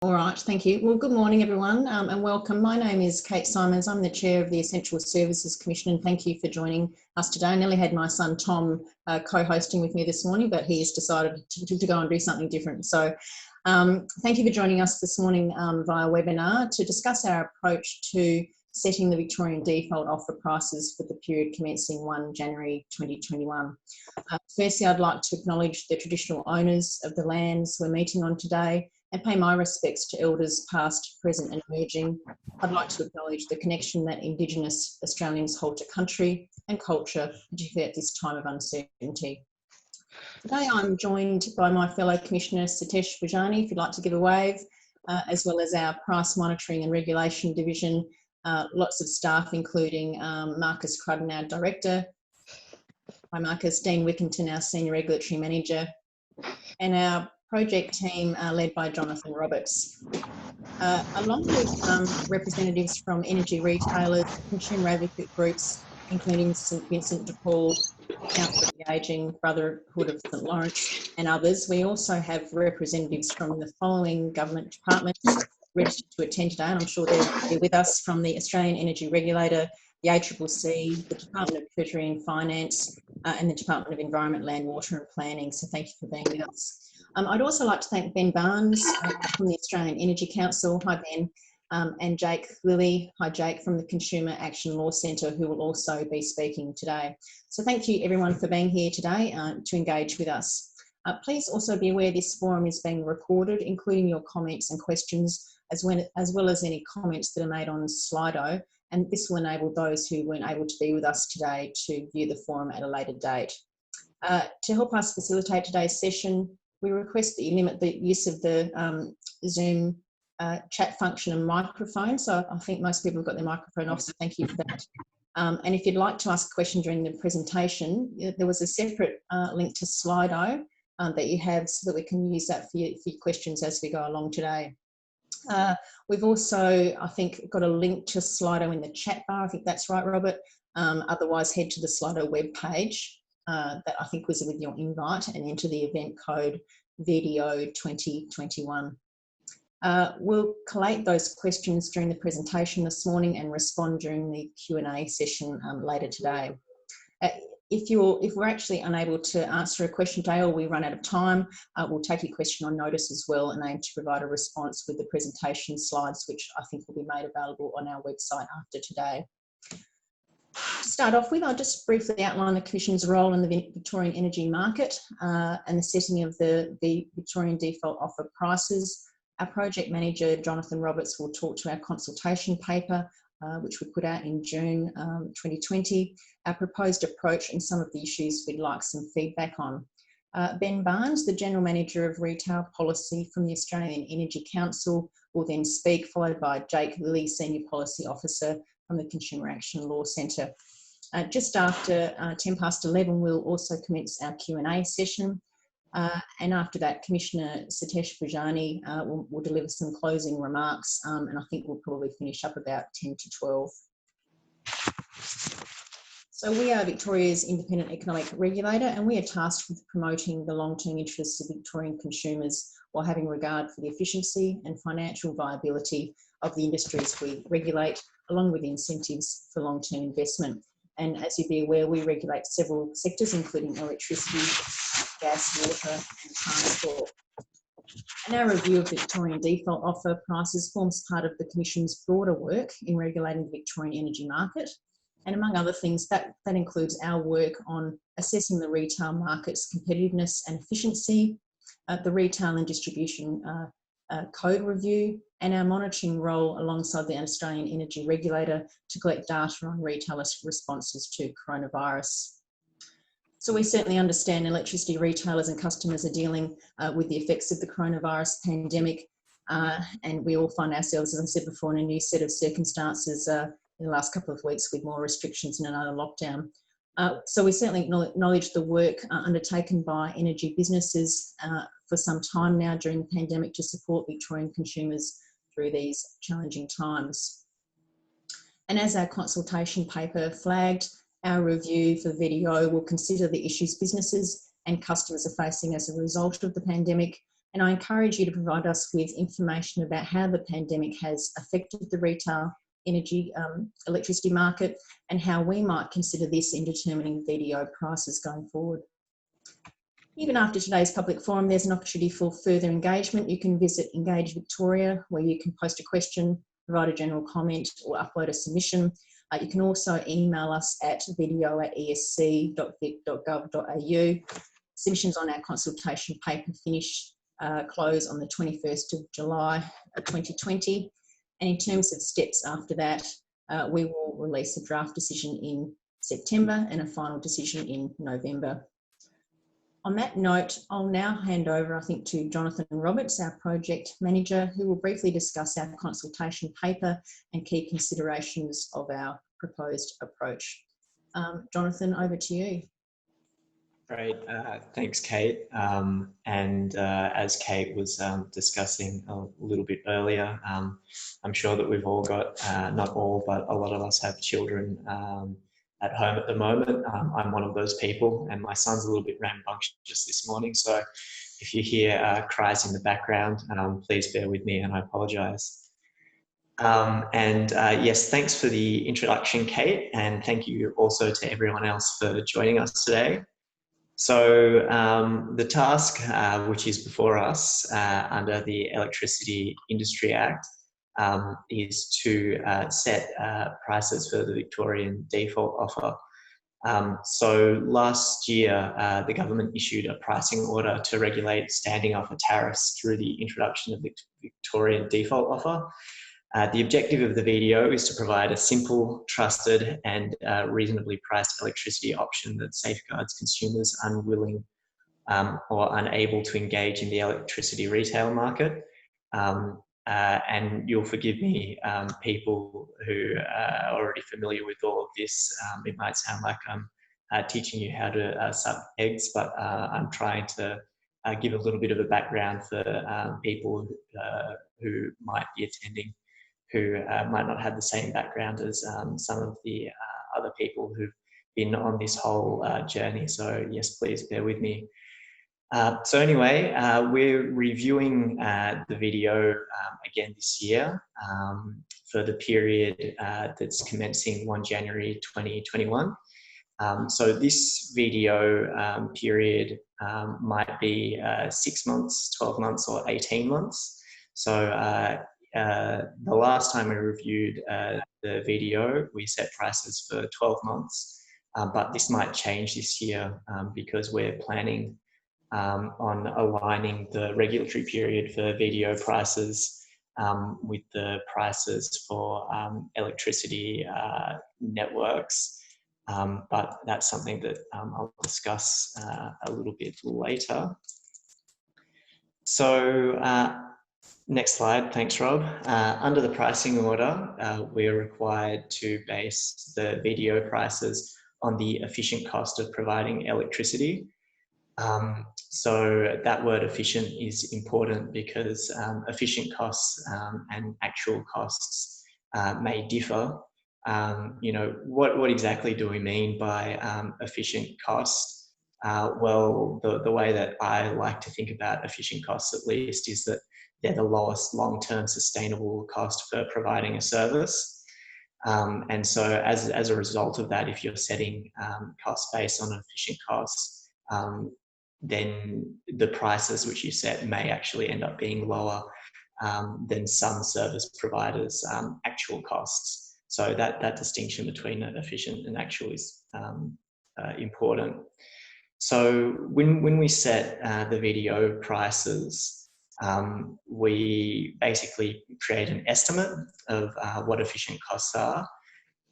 All right, thank you. Well, good morning, everyone, and welcome. My name is Kate Simons. I'm the Chair of the Essential Services Commission, and thank you for joining us today. I nearly had my son Tom co-hosting with me this morning, but he has decided to go and do something different. So thank you for joining us this morning via webinar to discuss our approach to setting the Victorian Default Offer prices for the period commencing 1 January 2021. Firstly, I'd like to acknowledge the traditional owners of the lands we're meeting on today and pay my respects to elders past, present and emerging. I'd like to acknowledge the connection that Indigenous Australians hold to country and culture, particularly at this time of uncertainty. Today I'm joined by my fellow Commissioner Satish Bajani, if you'd like to give a wave, as well as our Price Monitoring and Regulation Division, lots of staff including Marcus Crudden, our Director, hi Marcus, Dean Wickington, our Senior Regulatory Manager, and our project team led by Jonathan Roberts. Along with representatives from energy retailers, consumer advocate groups, including St Vincent de Paul, Council of the Ageing, Brotherhood of St Lawrence and others, we also have representatives from the following government departments registered to attend today, and I'm sure they're with us, from the Australian Energy Regulator, the ACCC, the Department of Treasury and Finance, and the Department of Environment, Land, Water and Planning. So thank you for being with us. I'd also like to thank Ben Barnes from the Australian Energy Council, hi Ben, and Jake Lilly, hi Jake, from the Consumer Action Law Centre, who will also be speaking today. So thank you everyone for being here today to engage with us. Please also be aware this forum is being recorded, including your comments and questions, as well as any comments that are made on Slido, and this will enable those who weren't able to be with us today to view the forum at a later date. To help us facilitate today's session, we request that you limit the use of the Zoom chat function and microphone. So I think most people have got their microphone off, so thank you for that. And if you'd like to ask a question during the presentation, there was a separate link to Slido that you have, so that we can use that for your questions as we go along today. We've also, I think, got a link to Slido in the chat bar. I think that's right, Robert. Otherwise, head to the Slido web page that I think was with your invite and enter the event code video 2021. We'll collate those questions during the presentation this morning and respond during the Q&A session later today. If we're actually unable to answer a question today, or we run out of time, we'll take your question on notice as well and aim to provide a response with the presentation slides, which I think will be made available on our website after today. To start off with, I'll just briefly outline the Commission's role in the Victorian energy market and the setting of the Victorian Default Offer prices. Our project manager, Jonathan Roberts, will talk to our consultation paper, which we put out in June 2020, our proposed approach and some of the issues we'd like some feedback on. Ben Barnes, the General Manager of Retail Policy from the Australian Energy Council, will then speak, followed by Jake Lilly, Senior Policy Officer from the Consumer Action Law Centre. Just after 11:10, we'll also commence our Q&A session. And after that, Commissioner Satish Bajani will deliver some closing remarks, and I think we'll probably finish up about 10 to 12. So we are Victoria's independent economic regulator, and we are tasked with promoting the long-term interests of Victorian consumers while having regard for the efficiency and financial viability of the industries we regulate, along with incentives for long-term investment. And as you'd be aware, we regulate several sectors, including electricity, gas, water and transport. And our review of Victorian Default Offer prices forms part of the Commission's broader work in regulating the Victorian energy market. And among other things, that includes our work on assessing the retail market's competitiveness and efficiency, the retail and distribution code review, and our monitoring role alongside the Australian Energy Regulator to collect data on retailers' responses to coronavirus. So we certainly understand electricity retailers and customers are dealing with the effects of the coronavirus pandemic, and we all find ourselves, as I said before, in a new set of circumstances in the last couple of weeks with more restrictions and another lockdown. So we certainly acknowledge the work undertaken by energy businesses for some time now during the pandemic to support Victorian consumers through these challenging times. And as our consultation paper flagged, our review for video will consider the issues businesses and customers are facing as a result of the pandemic, And I encourage you to provide us with information about how the pandemic has affected the retail energy electricity market and how we might consider this in determining VDO prices going forward. Even after today's public forum, there's an opportunity for further engagement. You can visit Engage Victoria, where you can post a question, provide a general comment, or upload a submission. You can also email us at video@esc.vic.gov.au. Submissions on our consultation paper close on the 21st of July 2020. And in terms of steps after that, we will release a draft decision in September and a final decision in November. On that note, I'll now hand over, I think, to Jonathan Roberts, our project manager, who will briefly discuss our consultation paper and key considerations of our proposed approach. Jonathan, over to you. Great, thanks, Kate. As Kate was discussing a little bit earlier, I'm sure that we've all got, not all, but a lot of us have children at home at the moment. I'm one of those people, and my son's a little bit rambunctious this morning. So if you hear cries in the background, please bear with me, and I apologise. Yes, thanks for the introduction, Kate, and thank you also to everyone else for joining us today. So the task which is before us under the Electricity Industry Act is to set prices for the Victorian Default Offer. So last year, the government issued a pricing order to regulate standing offer tariffs through the introduction of the Victorian Default Offer. The objective of the VDO is to provide a simple, trusted and reasonably priced electricity option that safeguards consumers unwilling or unable to engage in the electricity retail market. And you'll forgive me, people who are already familiar with all of this. It might sound like I'm teaching you how to suck eggs, but I'm trying to give a little bit of a background for people who might be attending, who might not have the same background as some of the other people who've been on this whole journey. So yes, please bear with me. So anyway, we're reviewing the video again this year for the period that's commencing 1 January 2021. So this video period might be 6 months, 12 months or 18 months. So the last time we reviewed the video, we set prices for 12 months, but this might change this year because we're planning on aligning the regulatory period for VDO prices with the prices for electricity networks. But that's something that I'll discuss a little bit later. So next slide, thanks Rob. Under the pricing order, we're required to base the VDO prices on the efficient cost of providing electricity. So that word efficient is important because efficient costs and actual costs may differ. You know, what exactly do we mean by efficient cost? Well, the way that I like to think about efficient costs, at least, is that they're the lowest long-term sustainable cost for providing a service. And so as a result of that, if you're setting costs based on efficient costs, then the prices which you set may actually end up being lower than some service providers' actual costs. So that distinction between efficient and actual is important. So when we set the VDO prices, we basically create an estimate of what efficient costs are.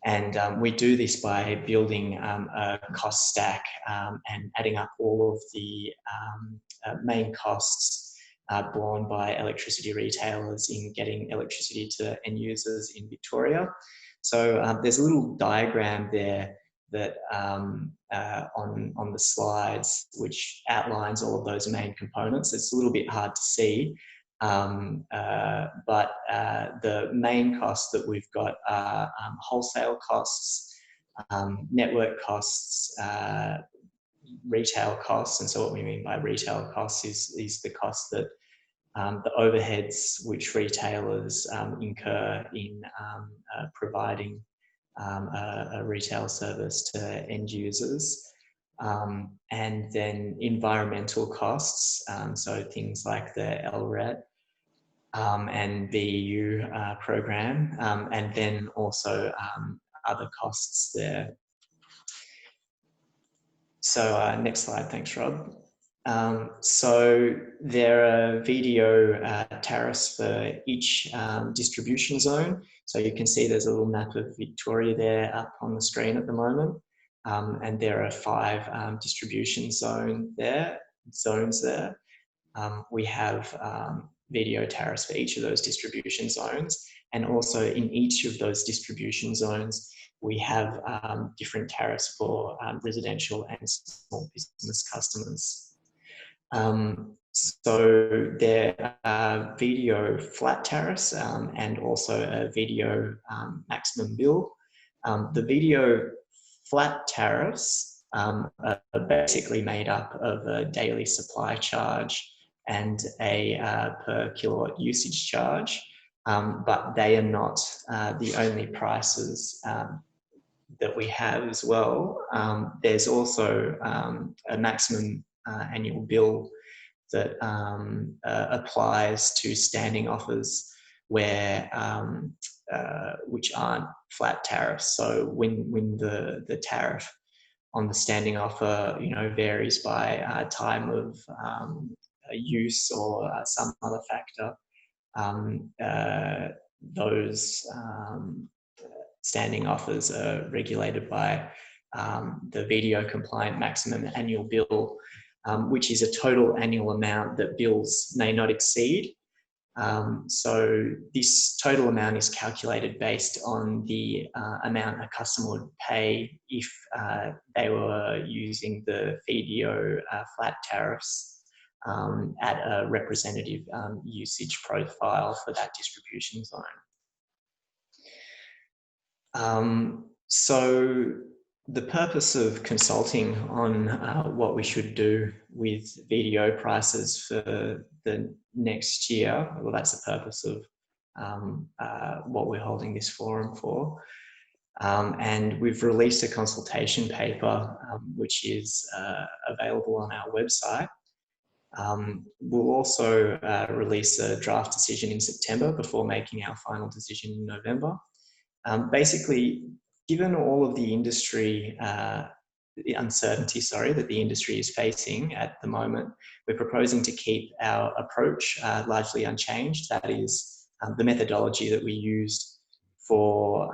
And we do this by building a cost stack and adding up all of the main costs borne by electricity retailers in getting electricity to end users in Victoria. So there's a little diagram there that on the slides, which outlines all of those main components. It's a little bit hard to see, but the main costs that we've got are wholesale costs, network costs, retail costs. And so what we mean by retail costs is the cost that the overheads which retailers incur in providing a retail service to end users, and then environmental costs, so things like the LRED and BEU program, and then also other costs there. So next slide, thanks Rob. So there are video tariffs for each distribution zone. So you can see there's a little map of Victoria there up on the screen at the moment. And there are 5 distribution zones there. We have video tariffs for each of those distribution zones. And also in each of those distribution zones, we have different tariffs for residential and small business customers. So there are video flat tariffs and also a video maximum bill. The video flat tariffs are basically made up of a daily supply charge and a per kilowatt usage charge, but they are not the only prices that we have as well. There's also a maximum annual bill that applies to standing offers where which aren't flat tariffs. So when the tariff on the standing offer, varies by time of use or some other factor, those standing offers are regulated by the video compliant maximum annual bill, which is a total annual amount that bills may not exceed. So this total amount is calculated based on the amount a customer would pay if they were using the video flat tariffs at a representative usage profile for that distribution zone. So the purpose of consulting on what we should do with video prices for the next year, well, that's the purpose of what we're holding this forum for. And we've released a consultation paper, which is available on our website. We'll also release a draft decision in September before making our final decision in November. Basically, given all of the industry, the uncertainty, that the industry is facing at the moment, we're proposing to keep our approach largely unchanged. That is the methodology that we used for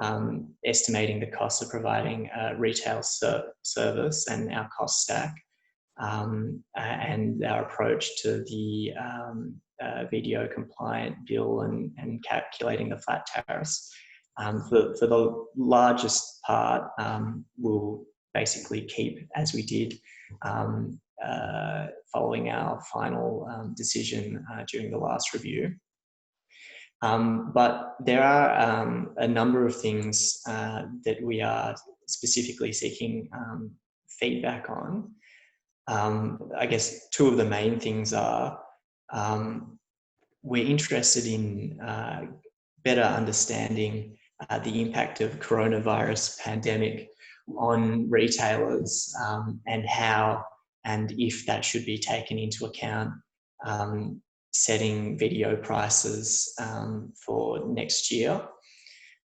estimating the cost of providing a retail service and our cost stack, and our approach to the video compliant bill and calculating the flat tariffs. For the largest part, we'll basically keep as we did following our final decision during the last review. But there are a number of things that we are specifically seeking feedback on. I guess 2 of the main things are we're interested in better understanding the impact of coronavirus pandemic on retailers and how and if that should be taken into account setting video prices for next year.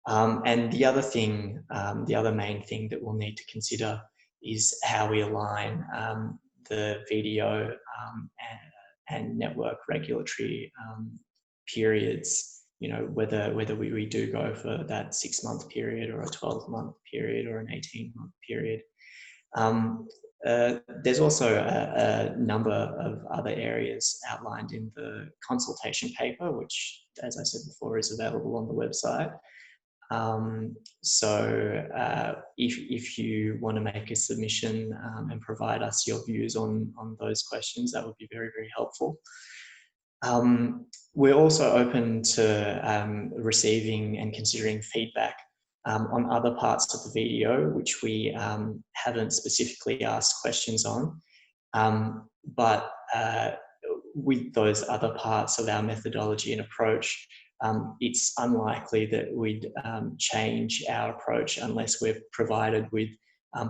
And the other thing, the other main thing that we'll need to consider is how we align the video and network regulatory periods, whether we do go for that 6-month period or a 12-month period or an 18-month period. There's also a number of other areas outlined in the consultation paper, which, as I said before, is available on the website. So if you want to make a submission and provide us your views on those questions, that would be very, very helpful. We're also open to receiving and considering feedback on other parts of the video, which we haven't specifically asked questions on. But with those other parts of our methodology and approach, it's unlikely that we'd change our approach unless we're provided with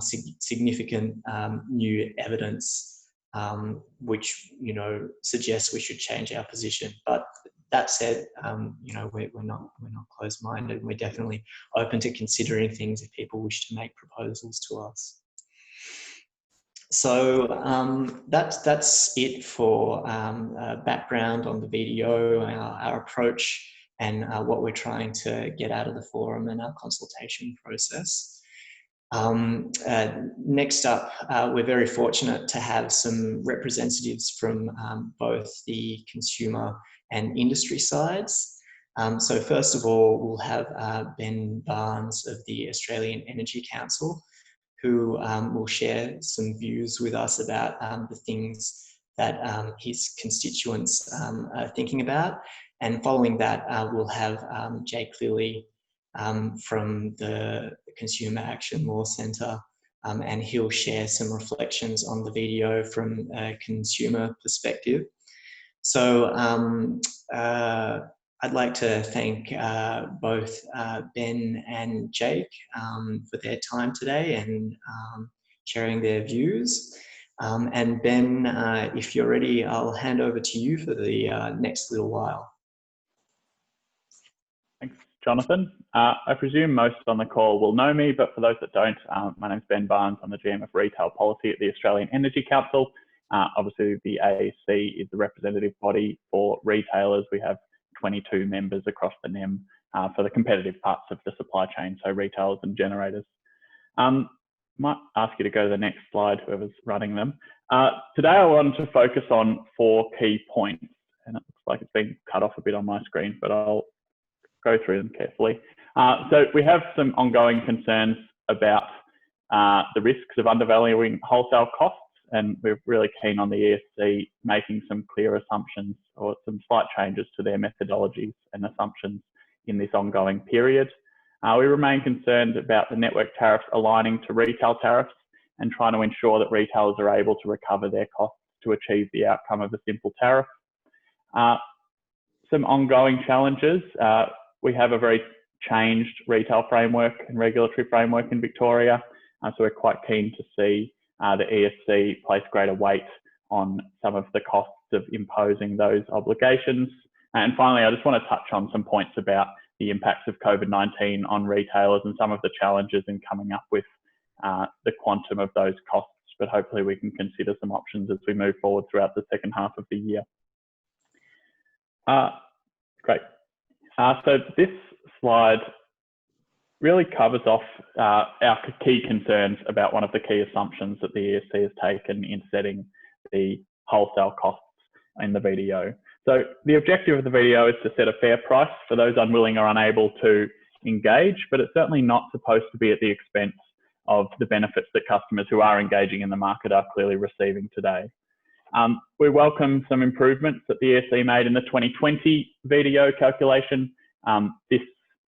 significant new evidence, which suggests we should change our position. But that said, we're not closed-minded. We're definitely open to considering things if people wish to make proposals to us. So that's it for background on the video, our approach, and what we're trying to get out of the forum and our consultation process. Next up, we're very fortunate to have some representatives from both the consumer and industry sides. So first of all, we'll have Ben Barnes of the Australian Energy Council, who will share some views with us about the things that his constituents are thinking about. And following that, we'll have Jake Cleary from the Consumer Action Law Centre, and he'll share some reflections on the video from a consumer perspective. So I'd like to thank both Ben and Jake for their time today and sharing their views. And Ben, if you're ready, I'll hand over to you for the next little while. Thanks, Jonathan. I presume most on the call will know me, but for those that don't, my name's Ben Barnes. I'm the GM of Retail Policy at the Australian Energy Council. Obviously, the AEC is the representative body for retailers. We have 22 members across the NEM for the competitive parts of the supply chain, so retailers and generators. Might ask you to go to the next slide, whoever's running them. Today I wanted to focus on 4 key points, and it looks like it's been cut off a bit on my screen, but I'll go through them carefully. So we have some ongoing concerns about the risks of undervaluing wholesale costs, and we're really keen on the ESC making some clear assumptions or some slight changes to their methodologies and assumptions in this ongoing period. We remain concerned about the network tariffs aligning to retail tariffs and trying to ensure that retailers are able to recover their costs to achieve the outcome of a simple tariff. Some ongoing challenges. We have a very changed retail framework and regulatory framework in Victoria, so we're quite keen to see the ESC place greater weight on some of the costs of imposing those obligations. And finally, I just want to touch on some points about the impacts of COVID-19 on retailers and some of the challenges in coming up with the quantum of those costs, but hopefully we can consider some options as we move forward throughout the second half of the year. Great. So this slide really covers off our key concerns about one of the key assumptions that the ESC has taken in setting the wholesale costs in the VDO. So the objective of the VDO is to set a fair price for those unwilling or unable to engage, but it's certainly not supposed to be at the expense of the benefits that customers who are engaging in the market are clearly receiving today. We welcome some improvements that the ESC made in the 2020 VDO calculation. This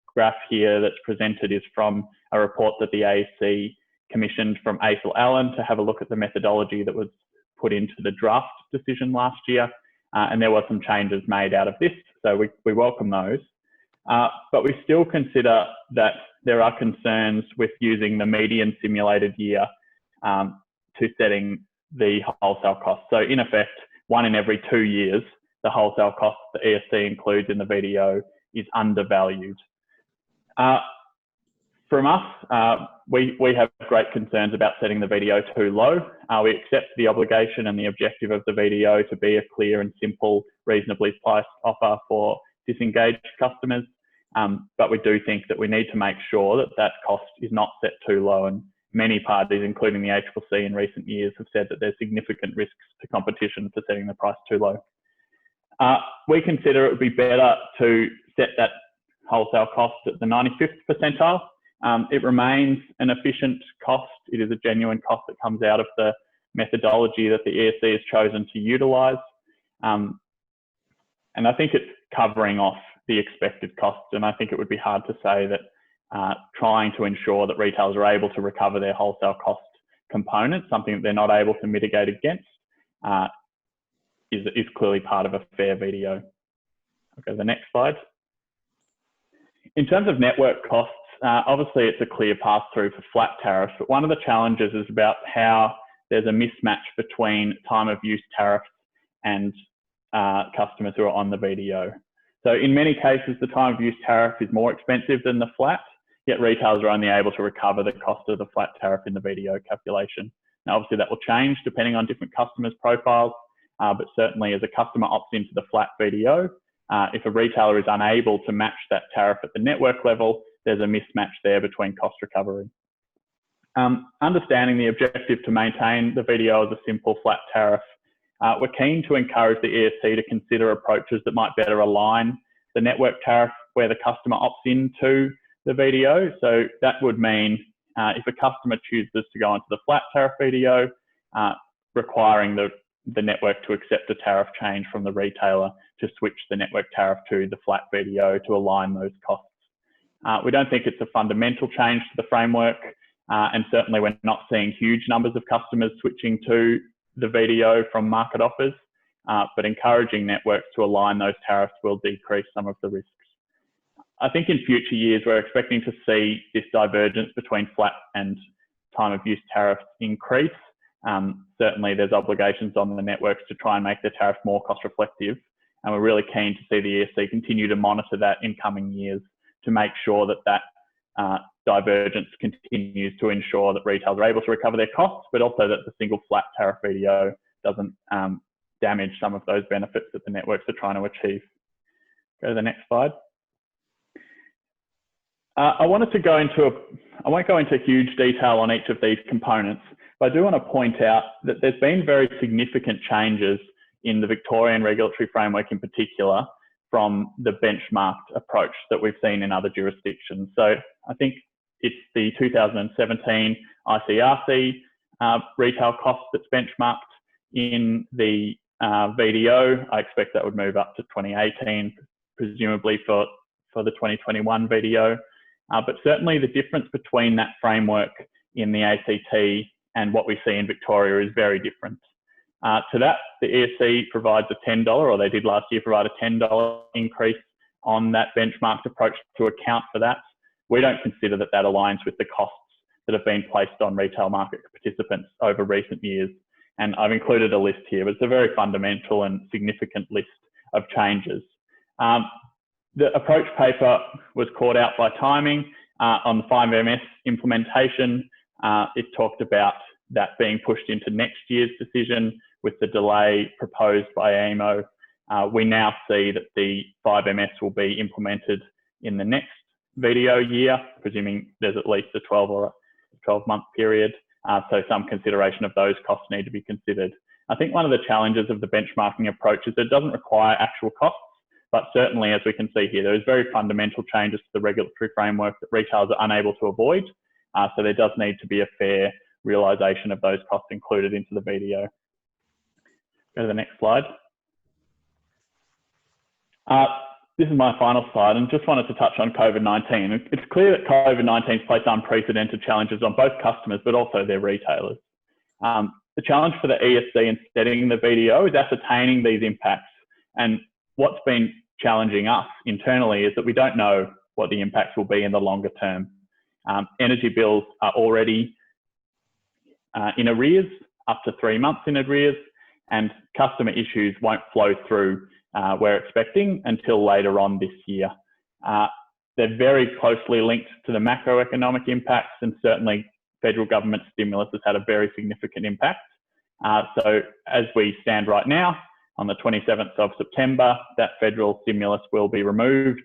graph here that's presented is from a report that the AEC commissioned from Athel Allen to have a look at the methodology that was put into the draft decision last year. And there were some changes made out of this, so we welcome those. But we still consider that there are concerns with using the median simulated year to setting the wholesale cost. So in effect, 1 in every 2 years, the wholesale cost the ESC includes in the VDO is undervalued. From us, we have great concerns about setting the VDO too low. We accept the obligation and the objective of the VDO to be a clear and simple, reasonably priced offer for disengaged customers. But we do think that we need to make sure that that cost is not set too low. And many parties, including the ACCC in recent years, have said that there's significant risks to competition for setting the price too low. We consider it would be better to set that wholesale cost at the 95th percentile. It remains an efficient cost. It is a genuine cost that comes out of the methodology that the ESC has chosen to utilise. And I think it's covering off the expected costs. And I think it would be hard to say that trying to ensure that retailers are able to recover their wholesale cost component, something that they're not able to mitigate against, is clearly part of a fair VDO. Okay, the next slide. In terms of network costs, obviously it's a clear pass-through for flat tariffs, but one of the challenges is about how there's a mismatch between time of use tariffs and customers who are on the VDO. So in many cases, the time of use tariff is more expensive than the flat, yet retailers are only able to recover the cost of the flat tariff in the VDO calculation. Now, obviously that will change depending on different customers' profiles, but certainly as a customer opts into the flat VDO, if a retailer is unable to match that tariff at the network level, there's a mismatch there between cost recovery. Understanding the objective to maintain the VDO as a simple flat tariff, we're keen to encourage the ESC to consider approaches that might better align the network tariff where the customer opts into the VDO. So that would mean if a customer chooses to go onto the flat tariff VDO, requiring the network to accept a tariff change from the retailer to switch the network tariff to the flat VDO to align those costs. We don't think it's a fundamental change to the framework, and certainly we're not seeing huge numbers of customers switching to the VDO from market offers, but encouraging networks to align those tariffs will decrease some of the risks. I think in future years, we're expecting to see this divergence between flat and time of use tariffs increase. Certainly there's obligations on the networks to try and make the tariff more cost reflective, and we're really keen to see the ESC continue to monitor that in coming years to make sure that that divergence continues to ensure that retailers are able to recover their costs, but also that the single flat tariff VDO doesn't damage some of those benefits that the networks are trying to achieve. Go to the next slide. I won't go into huge detail on each of these components, but I do want to point out that there's been very significant changes in the Victorian regulatory framework in particular from the benchmarked approach that we've seen in other jurisdictions. So I think it's the 2017 ICRC retail cost that's benchmarked in the VDO. I expect that would move up to 2018, presumably for the 2021 VDO. But certainly the difference between that framework in the ACT and what we see in Victoria is very different. To that, the ESC provides a $10, or they did last year provide a $10 increase on that benchmarked approach to account for that. We don't consider that that aligns with the costs that have been placed on retail market participants over recent years. And I've included a list here, but it's a very fundamental and significant list of changes. The approach paper was caught out by timing on the 5MS implementation. It talked about that being pushed into next year's decision with the delay proposed by AEMO. We now see that the 5MS will be implemented in the next VDO year, presuming there's at least a 12-month period. So some consideration of those costs need to be considered. I think one of the challenges of the benchmarking approach is that it doesn't require actual costs, but certainly, as we can see here, there is very fundamental changes to the regulatory framework that retailers are unable to avoid. So there does need to be a fair realisation of those costs included into the VDO. Go to the next slide. This is my final slide, and just wanted to touch on COVID-19. It's clear that COVID-19 has placed unprecedented challenges on both customers, but also their retailers. The challenge for the ESC in setting the VDO is ascertaining these impacts. And what's been challenging us internally is that we don't know what the impacts will be in the longer term. Energy bills are already in arrears, up to 3 months in arrears, and customer issues won't flow through, we're expecting, until later on this year. They're very closely linked to the macroeconomic impacts, and certainly federal government stimulus has had a very significant impact. So as we stand right now, on the 27th of September, that federal stimulus will be removed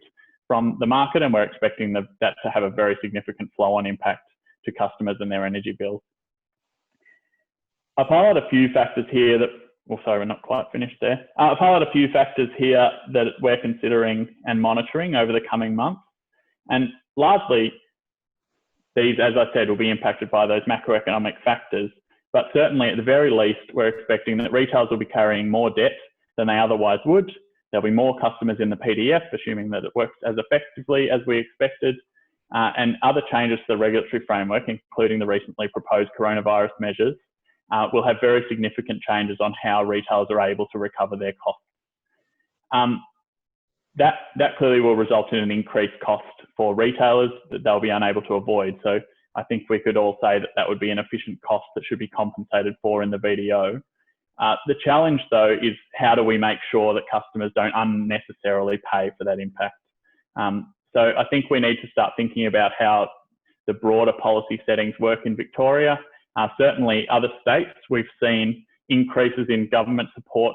from the market, and we're expecting that to have a very significant flow-on impact to customers and their energy bills. I've highlighted a few factors here that, well, sorry, we're not quite finished there. I've highlighted a few factors here that we're considering and monitoring over the coming months. And largely, these, as I said, will be impacted by those macroeconomic factors. But certainly, at the very least, we're expecting that retailers will be carrying more debt than they otherwise would. There'll be more customers in the PDF, assuming that it works as effectively as we expected. And other changes to the regulatory framework, including the recently proposed coronavirus measures, will have very significant changes on how retailers are able to recover their costs. That clearly will result in an increased cost for retailers that they'll be unable to avoid. So I think we could all say that that would be an efficient cost that should be compensated for in the VDO. The challenge, though, is how do we make sure that customers don't unnecessarily pay for that impact? So I think we need to start thinking about how the broader policy settings work in Victoria. Certainly other states, we've seen increases in government support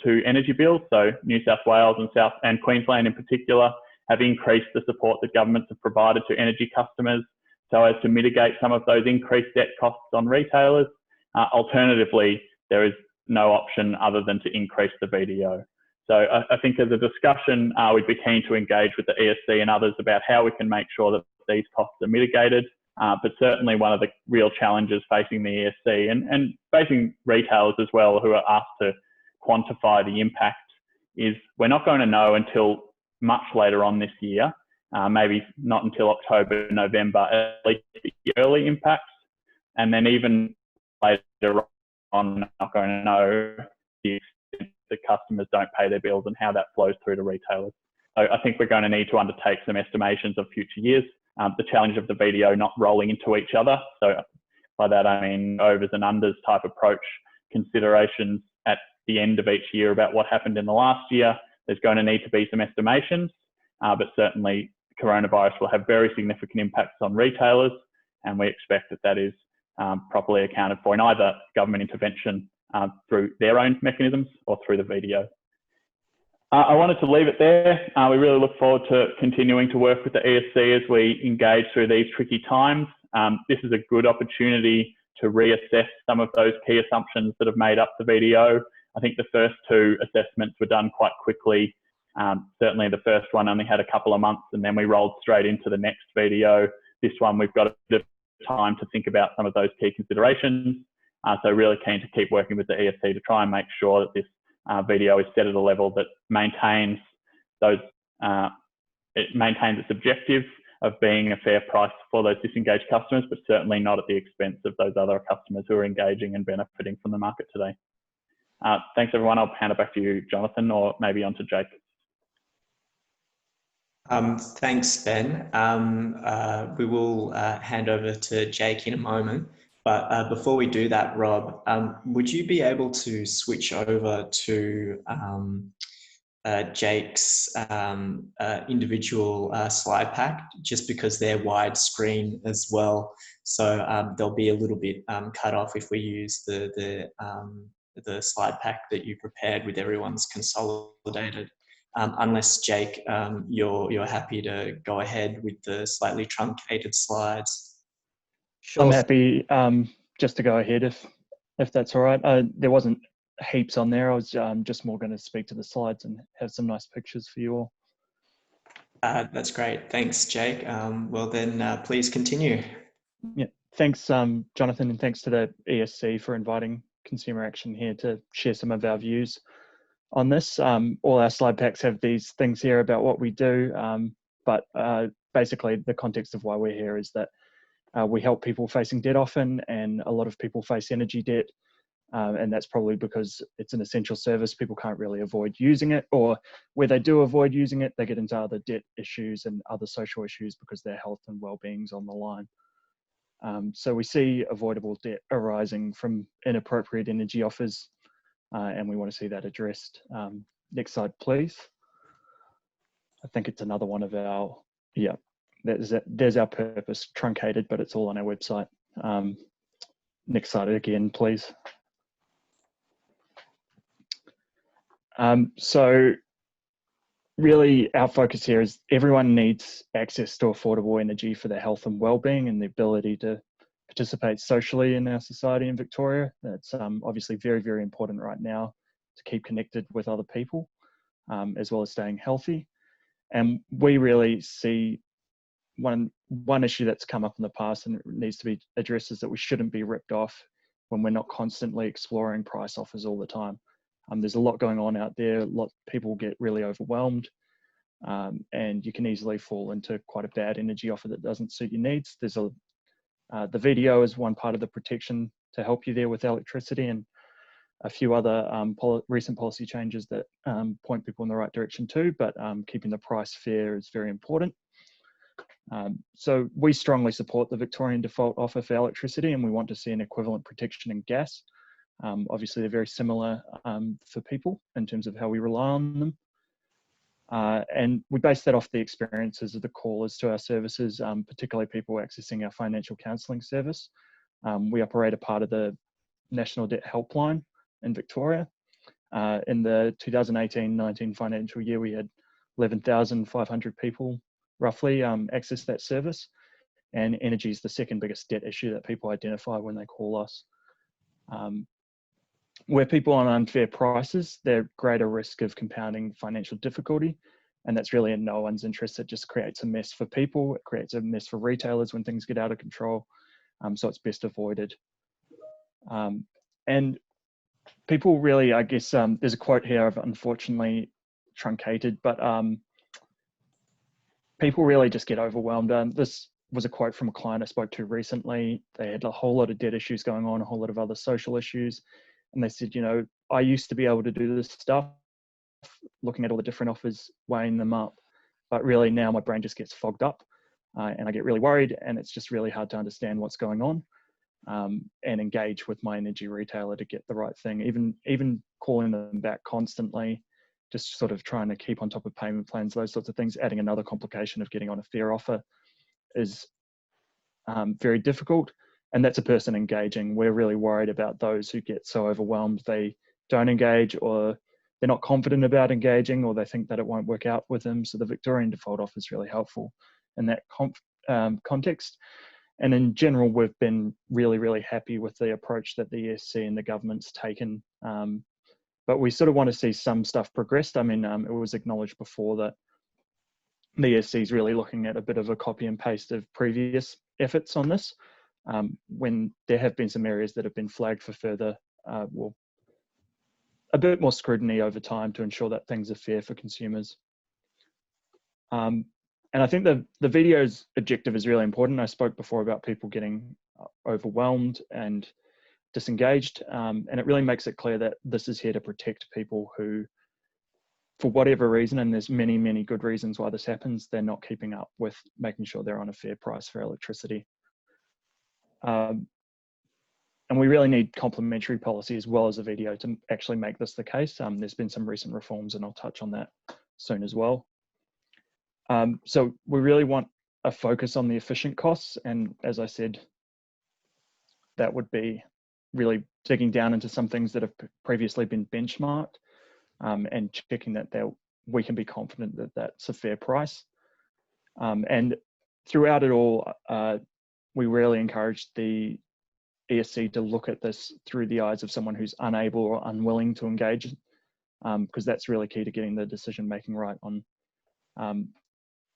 to energy bills. So New South Wales and Queensland in particular have increased the support that governments have provided to energy customers so as to mitigate some of those increased debt costs on retailers. Alternatively, there is no option other than to increase the VDO. So I think as a discussion, we'd be keen to engage with the ESC and others about how we can make sure that these costs are mitigated. But certainly one of the real challenges facing the ESC and facing retailers as well who are asked to quantify the impact is we're not going to know until much later on this year, maybe not until October, November, at least the early impacts. And then even later on, not going to know the extent that customers don't pay their bills and how that flows through to retailers. So I think we're going to need to undertake some estimations of future years. The challenge of the VDO not rolling into each other. So by that, I mean overs and unders type approach, considerations at the end of each year about what happened in the last year. There's going to need to be some estimations, but certainly coronavirus will have very significant impacts on retailers, and we expect that that is properly accounted for in either government intervention through their own mechanisms or through the VDO. I wanted to leave it there. We really look forward to continuing to work with the ESC as we engage through these tricky times. This is a good opportunity to reassess some of those key assumptions that have made up the VDO. I think the first two assessments were done quite quickly. Certainly the first one only had a couple of months and then we rolled straight into the next VDO. This one we've got a bit of time to think about some of those key considerations. So really keen to keep working with the ESC to try and make sure that this VDO is set at a level that maintains those, it maintains its objective of being a fair price for those disengaged customers, but certainly not at the expense of those other customers who are engaging and benefiting from the market today. Thanks everyone. I'll hand it back to you, Jonathan, or maybe on to Jake. Thanks, Ben. We will hand over to Jake in a moment. But before we do that, Rob, would you be able to switch over to Jake's individual slide pack, just because they're widescreen as well. So they'll be a little bit cut off if we use the slide pack that you prepared with everyone's consolidated. Unless Jake, you're happy to go ahead with the slightly truncated slides. Sure. I'm happy just to go ahead if that's all right. There wasn't heaps on there. I was just more going to speak to the slides and have some nice pictures for you all. That's great. Thanks, Jake. Well then, please continue. Yeah, thanks, Jonathan, and thanks to the ESC for inviting Consumer Action here to share some of our views on this. All our slide packs have these things here about what we do, but basically the context of why we're here is that we help people facing debt often, and a lot of people face energy debt, and that's probably because it's an essential service. People can't really avoid using it, or where they do avoid using it, they get into other debt issues and other social issues because their health and well-being's on the line. So we see avoidable debt arising from inappropriate energy offers, and we want to see that addressed. Next slide, please. I think it's another one of our, yeah. There's our purpose, truncated, but it's all on our website. Next slide again, please. So really our focus here is everyone needs access to affordable energy for their health and well-being and the ability to participate socially in our society in Victoria. That's obviously very, very important right now to keep connected with other people, as well as staying healthy. And we really see one issue that's come up in the past and it needs to be addressed is that we shouldn't be ripped off when we're not constantly exploring price offers all the time. There's a lot going on out there. People get really overwhelmed, and you can easily fall into quite a bad energy offer that doesn't suit your needs. There's the VDO is one part of the protection to help you there with electricity, and a few other recent policy changes that point people in the right direction too, but keeping the price fair is very important. So we strongly support the Victorian Default Offer for electricity, and we want to see an equivalent protection in gas. Obviously, they're very similar for people in terms of how we rely on them. And we base that off the experiences of the callers to our services, particularly people accessing our financial counselling service. We operate a part of the National Debt Helpline in Victoria. In the 2018-19 financial year, we had 11,500 people roughly access that service, and energy is the second biggest debt issue that people identify when they call us. Where people on unfair prices, they're at greater risk of compounding financial difficulty, and that's really in no one's interest. It just creates a mess for people, it creates a mess for retailers when things get out of control, so it's best avoided. And people really, I guess, there's a quote here I've unfortunately truncated, but people really just get overwhelmed. This was a quote from a client I spoke to recently. They had a whole lot of debt issues going on, a whole lot of other social issues. And they said, you know, I used to be able to do this stuff, looking at all the different offers, weighing them up. But really now my brain just gets fogged up and I get really worried, and it's just really hard to understand what's going on and engage with my energy retailer to get the right thing. Even calling them back constantly, just sort of trying to keep on top of payment plans, those sorts of things, adding another complication of getting on a fair offer is very difficult. And that's a person engaging. We're really worried about those who get so overwhelmed they don't engage, or they're not confident about engaging, or they think that it won't work out with them. So the Victorian Default Offer is really helpful in that context. And in general, we've been really, really happy with the approach that the ESC and the government's taken. But we sort of want to see some stuff progressed. I mean, it was acknowledged before that the ESC is really looking at a bit of a copy and paste of previous efforts on this, when there have been some areas that have been flagged for further, well, a bit more scrutiny over time to ensure that things are fair for consumers. And I think the video's objective is really important. I spoke before about people getting overwhelmed and disengaged, and it really makes it clear that this is here to protect people who, for whatever reason, and there's many, many good reasons why this happens, they're not keeping up with making sure they're on a fair price for electricity. And we really need complementary policy as well as a video to actually make this the case. There's been some recent reforms, and I'll touch on that soon as well. So we really want a focus on the efficient costs, and as I said, that would be really digging down into some things that have previously been benchmarked, and checking that we can be confident that that's a fair price. And throughout it all, we really encourage the ESC to look at this through the eyes of someone who's unable or unwilling to engage, because that's really key to getting the decision making right on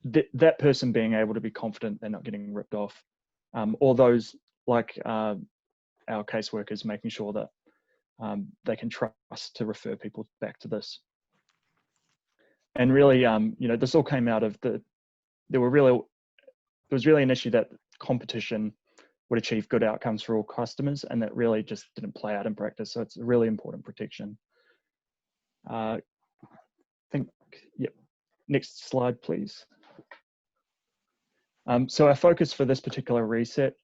that person being able to be confident they're not getting ripped off, or those like our caseworkers making sure that they can trust to refer people back to this. And really, you know, this all came out of there was really an issue that competition would achieve good outcomes for all customers, and that really just didn't play out in practice. So it's a really important protection. I think, yep. Next slide, please. So our focus for this particular reset,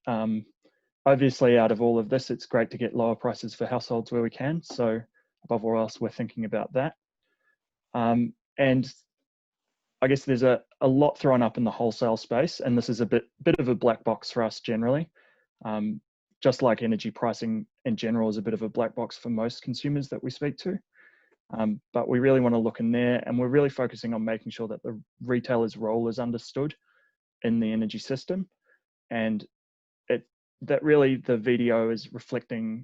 obviously out of all of this, it's great to get lower prices for households where we can. So above all else, we're thinking about that. And I guess there's a lot thrown up in the wholesale space, and this is a bit of a black box for us generally. Just like energy pricing in general is a bit of a black box for most consumers that we speak to. But we really want to look in there, and we're really focusing on making sure that the retailer's role is understood in the energy system, and that really the video is reflecting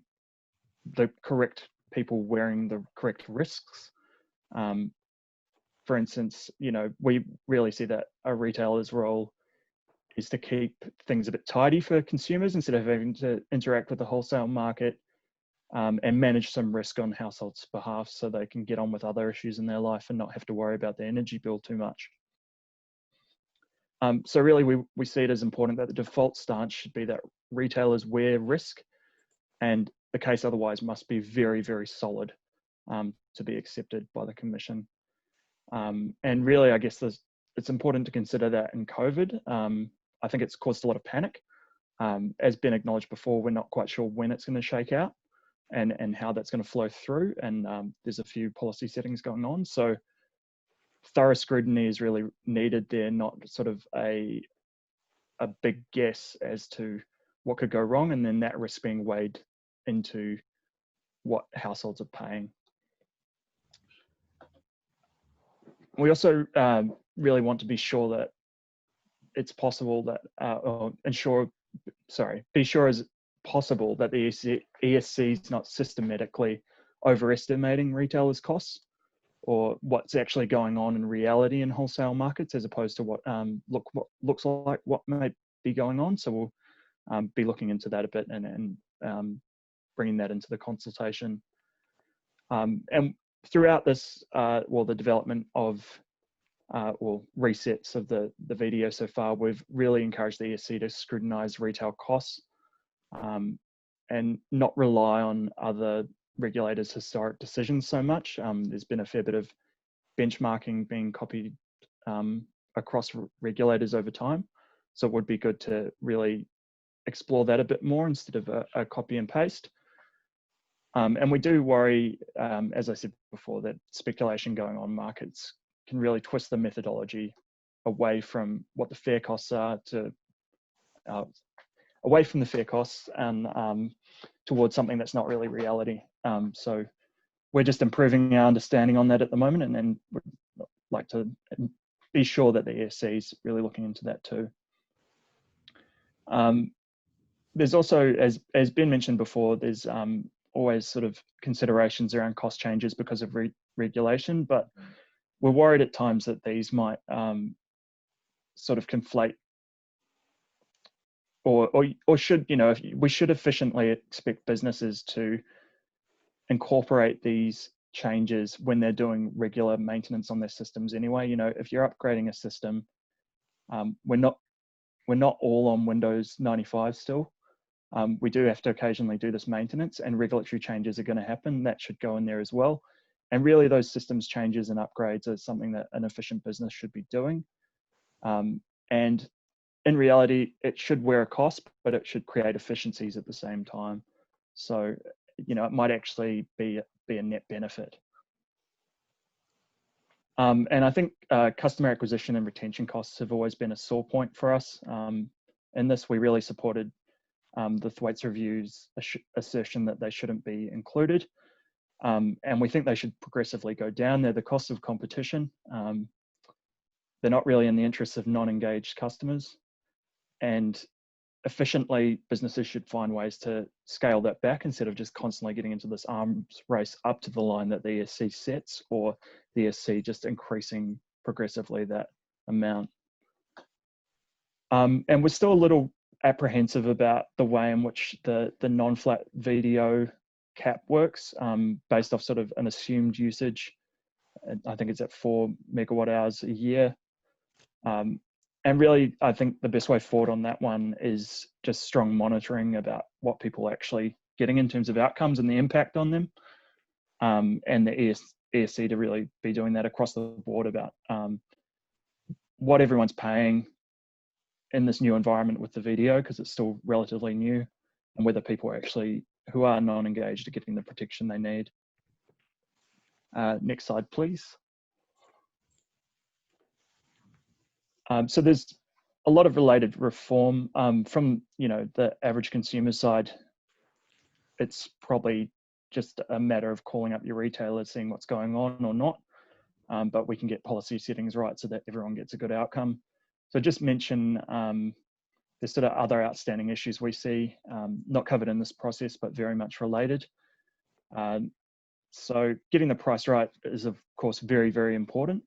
the correct people wearing the correct risks. For instance, you know, we really see that a retailer's role is to keep things a bit tidy for consumers instead of having to interact with the wholesale market, and manage some risk on households' behalf so they can get on with other issues in their life and not have to worry about their energy bill too much. So really we see it as important that the default stance should be that retailers wear risk, and the case otherwise must be very, very solid to be accepted by the Commission. And really, I guess it's important to consider that in COVID, I think it's caused a lot of panic. As been acknowledged before, we're not quite sure when it's going to shake out and how that's going to flow through. And there's a few policy settings going on. So thorough scrutiny is really needed there, not sort of a big guess as to what could go wrong, and then that risk being weighed into what households are paying. We also really want to be sure that it's possible that, be sure as possible that the ESC is not systematically overestimating retailers' costs or what's actually going on in reality in wholesale markets, as opposed to what looks like what may be going on. So we'll be looking into that a bit and bringing that into the consultation. And throughout this, the development of resets of the VDO so far, we've really encouraged the ESC to scrutinise retail costs and not rely on other regulators' historic decisions so much. There's been a fair bit of benchmarking being copied across regulators over time. So it would be good to really explore that a bit more instead of a copy and paste. And we do worry, as I said before, that speculation going on markets can really twist the methodology away from what the fair costs are to away from the fair costs and towards something that's not really reality. So we're just improving our understanding on that at the moment, and then would like to be sure that the ESC is really looking into that too. There's also, as Ben mentioned before, there's always sort of considerations around cost changes because of regulation, but we're worried at times that these might sort of conflate or should, we should efficiently expect businesses to incorporate these changes when they're doing regular maintenance on their systems anyway. If you're upgrading a system, we're not all on Windows 95 still. We do have to occasionally do this maintenance, and regulatory changes are going to happen. That should go in there as well. And really those systems changes and upgrades are something that an efficient business should be doing. And in reality, it should wear a cost, but it should create efficiencies at the same time. So, it might actually be a net benefit. And I think customer acquisition and retention costs have always been a sore point for us. In this, we really supported the Thwaites Review's assertion that they shouldn't be included. And we think they should progressively go down. They're the cost of competition. They're not really in the interests of non-engaged customers. And efficiently, businesses should find ways to scale that back instead of just constantly getting into this arms race up to the line that the ESC sets, or the ESC just increasing progressively that amount. And we're still a little apprehensive about the way in which the non-flat VDO cap works, based off sort of an assumed usage. I think it's at 4 megawatt hours a year. And really, I think the best way forward on that one is just strong monitoring about what people are actually getting in terms of outcomes and the impact on them. And the ESC to really be doing that across the board about what everyone's paying in this new environment with the VDO, because it's still relatively new, and whether people are actually, who are non-engaged, are getting the protection they need. Next slide, please. So there's a lot of related reform from the average consumer side. It's probably just a matter of calling up your retailer, seeing what's going on or not, but we can get policy settings right so that everyone gets a good outcome. So just mention there's sort of other outstanding issues we see, not covered in this process, but very much related. So getting the price right is of course very, very important,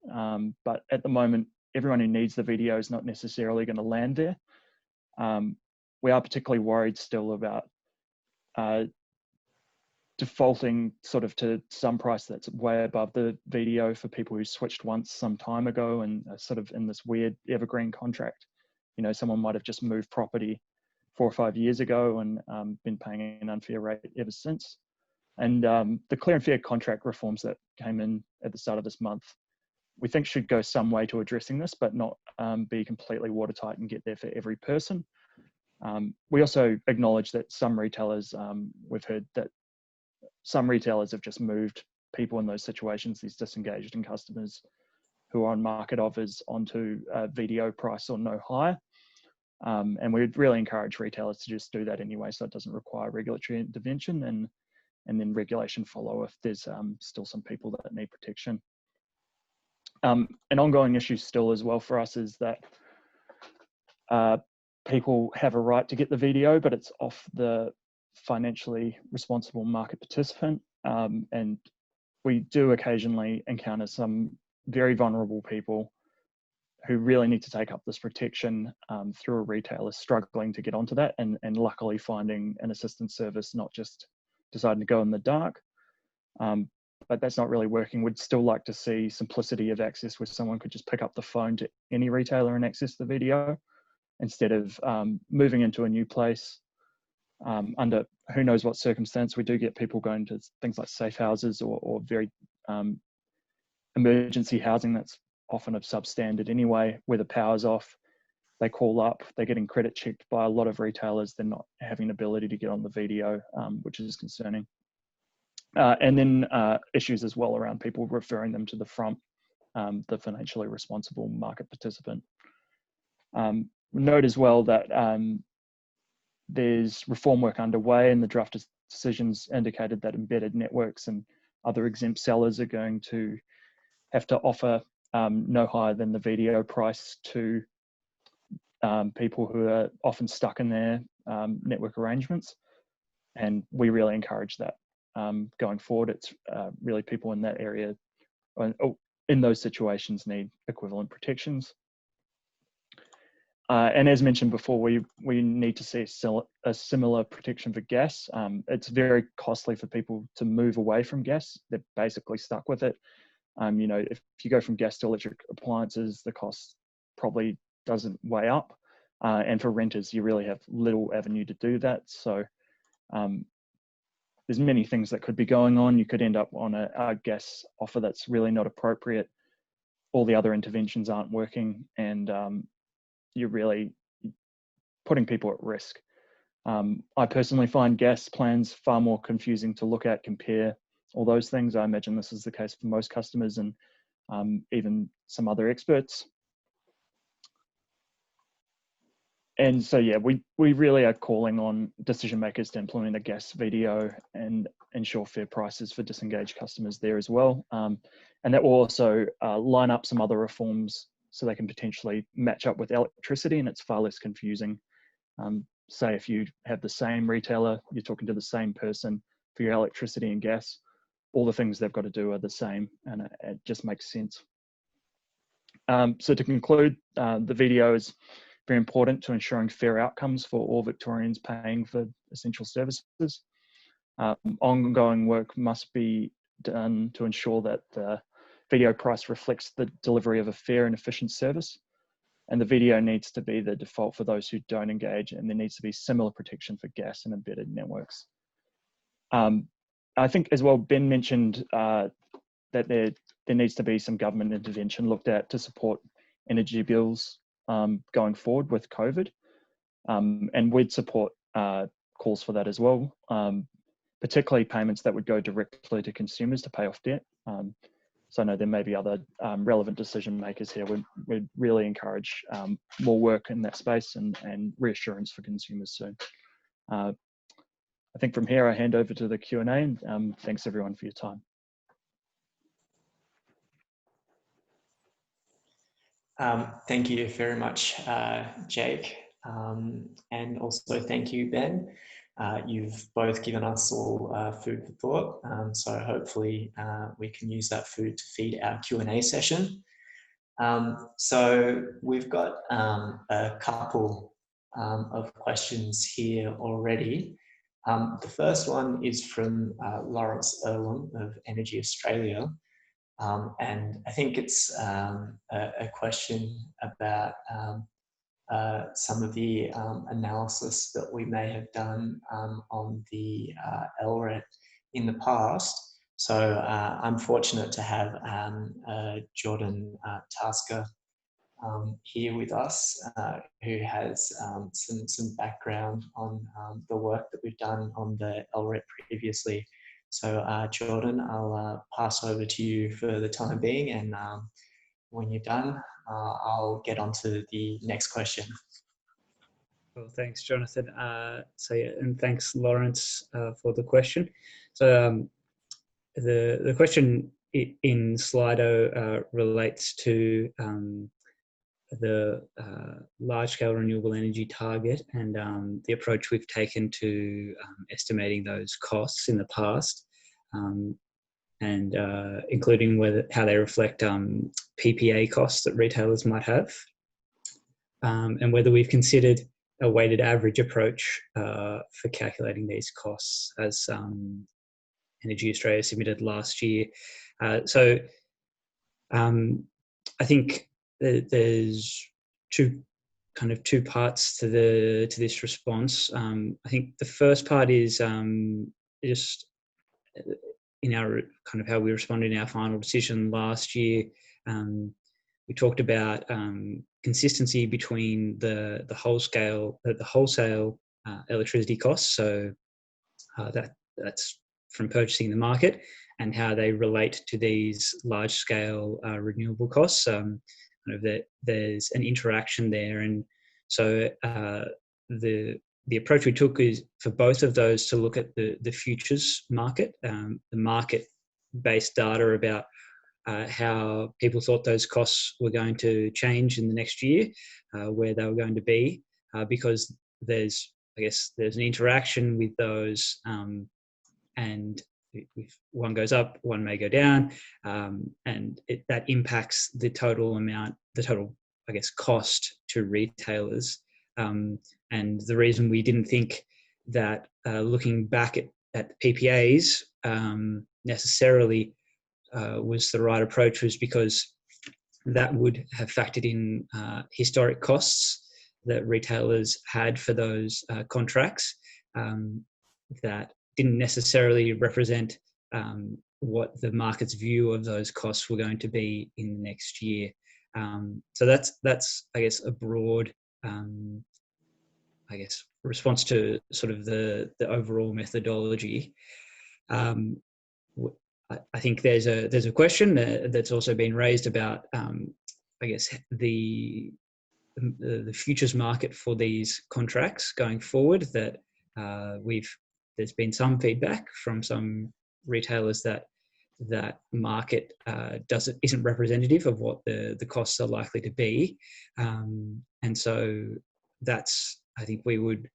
but at the moment, everyone who needs the VDO is not necessarily going to land there. We are particularly worried still about defaulting sort of to some price that's way above the VDO for people who switched once some time ago and are sort of in this weird evergreen contract. Someone might have just moved property 4 or 5 years ago and been paying an unfair rate ever since. And the clear and fair contract reforms that came in at the start of this month, we think should go some way to addressing this, but not be completely watertight and get there for every person. We also acknowledge that some retailers, we've heard that some retailers have just moved people in those situations, these disengaged and customers who are on market offers, onto VDO price or no hire. And we'd really encourage retailers to just do that anyway, so it doesn't require regulatory intervention, and then regulation follow if there's still some people that need protection. An ongoing issue still as well for us is that people have a right to get the VDO, but it's off the financially responsible market participant. And we do occasionally encounter some very vulnerable people who really need to take up this protection through a retailer struggling to get onto that, and luckily finding an assistance service, not just deciding to go in the dark. But that's not really working. We'd still like to see simplicity of access where someone could just pick up the phone to any retailer and access the VDO, instead of moving into a new place under who knows what circumstance. We do get people going to things like safe houses or very emergency housing that's often of substandard anyway, where the power's off. They call up, they're getting credit checked by a lot of retailers. They're not having ability to get on the VDO, which is concerning. And then issues as well around people referring them to the front, the financially responsible market participant. Note as well that there's reform work underway, and the draft decisions indicated that embedded networks and other exempt sellers are going to have to offer no higher than the VDO price to people who are often stuck in their network arrangements. And we really encourage that going forward. It's really people in that area, in those situations, need equivalent protections. And as mentioned before, we need to see a similar protection for gas. It's very costly for people to move away from gas. They're basically stuck with it. You know, if you go from gas to electric appliances, the cost probably doesn't weigh up. And for renters, you really have little avenue to do that. So there's many things that could be going on. You could end up on a gas offer that's really not appropriate. All the other interventions aren't working, and you're really putting people at risk. I personally find gas plans far more confusing to look at, compare, all those things. I imagine this is the case for most customers and even some other experts. And so, yeah, we really are calling on decision makers to implement a gas VDO and ensure fair prices for disengaged customers there as well. And that will also line up some other reforms so they can potentially match up with electricity, and it's far less confusing. Say if you have the same retailer, you're talking to the same person for your electricity and gas, all the things they've got to do are the same, and it just makes sense. So to conclude, the VDO is very important to ensuring fair outcomes for all Victorians paying for essential services. Ongoing work must be done to ensure that the VDO price reflects the delivery of a fair and efficient service. And the VDO needs to be the default for those who don't engage, and there needs to be similar protection for gas and embedded networks. I think as well, Ben mentioned that there needs to be some government intervention looked at to support energy bills going forward with COVID. And we'd support calls for that as well, particularly payments that would go directly to consumers to pay off debt. So I know there may be other relevant decision makers here. We'd really encourage more work in that space and reassurance for consumers soon. I think from here I hand over to the Q&A, and thanks everyone for your time. Thank you very much, Jake, and also thank you, Ben. You've both given us all food for thought, so hopefully we can use that food to feed our Q&A session. So we've got a couple of questions here already. The first one is from Lawrence Irwin of Energy Australia. And I think it's a question about some of the analysis that we may have done on the LRET in the past. So I'm fortunate to have Jordan Tasker here with us, who has some background on the work that we've done on the LRET previously. So Jordan, I'll pass over to you for the time being, and when you're done, I'll get on to the next question. Well, thanks, Jonathan. So yeah, and thanks, Lawrence, for the question. So the question in Slido relates to the large-scale renewable energy target and the approach we've taken to estimating those costs in the past, and including how they reflect PPA costs that retailers might have, and whether we've considered a weighted average approach for calculating these costs, as Energy Australia submitted last year. So I think there's two parts to this response. I think the first part is just in our kind of how we responded in our final decision last year. We talked about consistency between the wholesale electricity costs, so that's from purchasing in the market, and how they relate to these large-scale renewable costs. There's an interaction there, and so the approach we took is for both of those to look at the futures market, the market-based data about how people thought those costs were going to change in the next year, where they were going to be, because there's an interaction with those, and if one goes up, one may go down, and that impacts the total cost to retailers. And the reason we didn't think that looking back at PPAs necessarily was the right approach was because that would have factored in historic costs that retailers had for those contracts that didn't necessarily represent what the market's view of those costs were going to be in the next year. So that's I guess a broad response to sort of the overall methodology. I think there's a question that's also been raised about the futures market for these contracts going forward. That there's been some feedback from some retailers that market isn't representative of what the costs are likely to be, and so that's, I think we would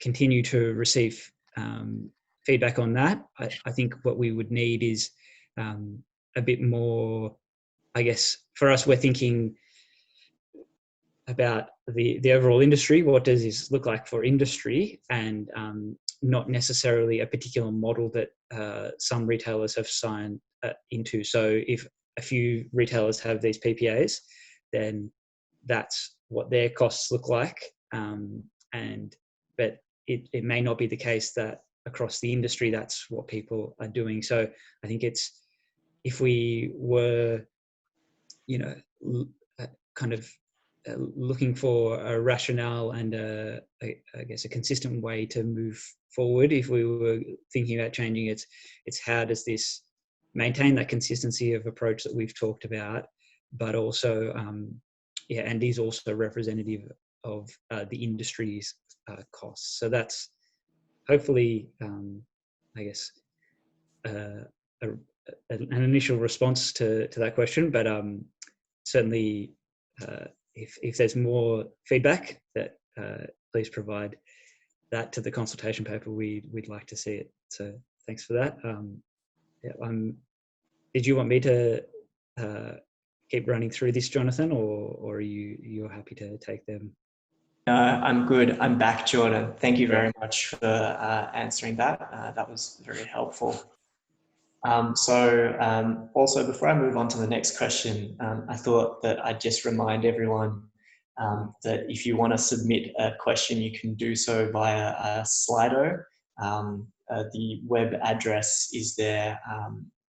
continue to receive feedback on that. I think what we would need is a bit more, I guess, for us, we're thinking about the overall industry. What does this look like for industry, and not necessarily a particular model that some retailers have signed into. So if a few retailers have these PPAs, then that's what their costs look like. But it may not be the case that across the industry that's what people are doing. So I think if we were, kind of looking for a rationale and I guess a consistent way to move forward, if we were thinking about changing it's how does this maintain that consistency of approach that we've talked about, but also and is also representative of the industry's costs. So that's hopefully, I guess, an initial response to that question. But certainly, if there's more feedback, that please provide that to the consultation paper. We'd like to see it. So thanks for that. Did you want me to keep running through this, Jonathan, or are you're happy to take them? I'm good. I'm back, Jordan. Thank you very much for answering that. That was very helpful. Also, before I move on to the next question, I thought that I'd just remind everyone that if you want to submit a question, you can do so via Slido. The web address is there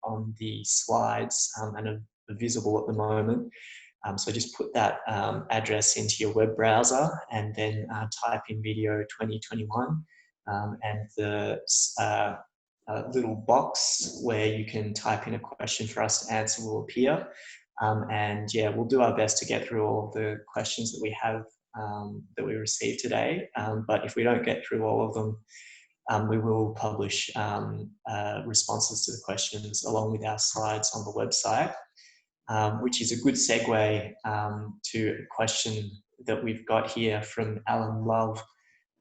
on the slides and are visible at the moment. So just put that address into your web browser and then type in video 2021 and the little box where you can type in a question for us to answer will appear. And yeah, we'll do our best to get through all the questions that we have that we received today. But if we don't get through all of them, we will publish responses to the questions along with our slides on the website, which is a good segue to a question that we've got here from Alan Love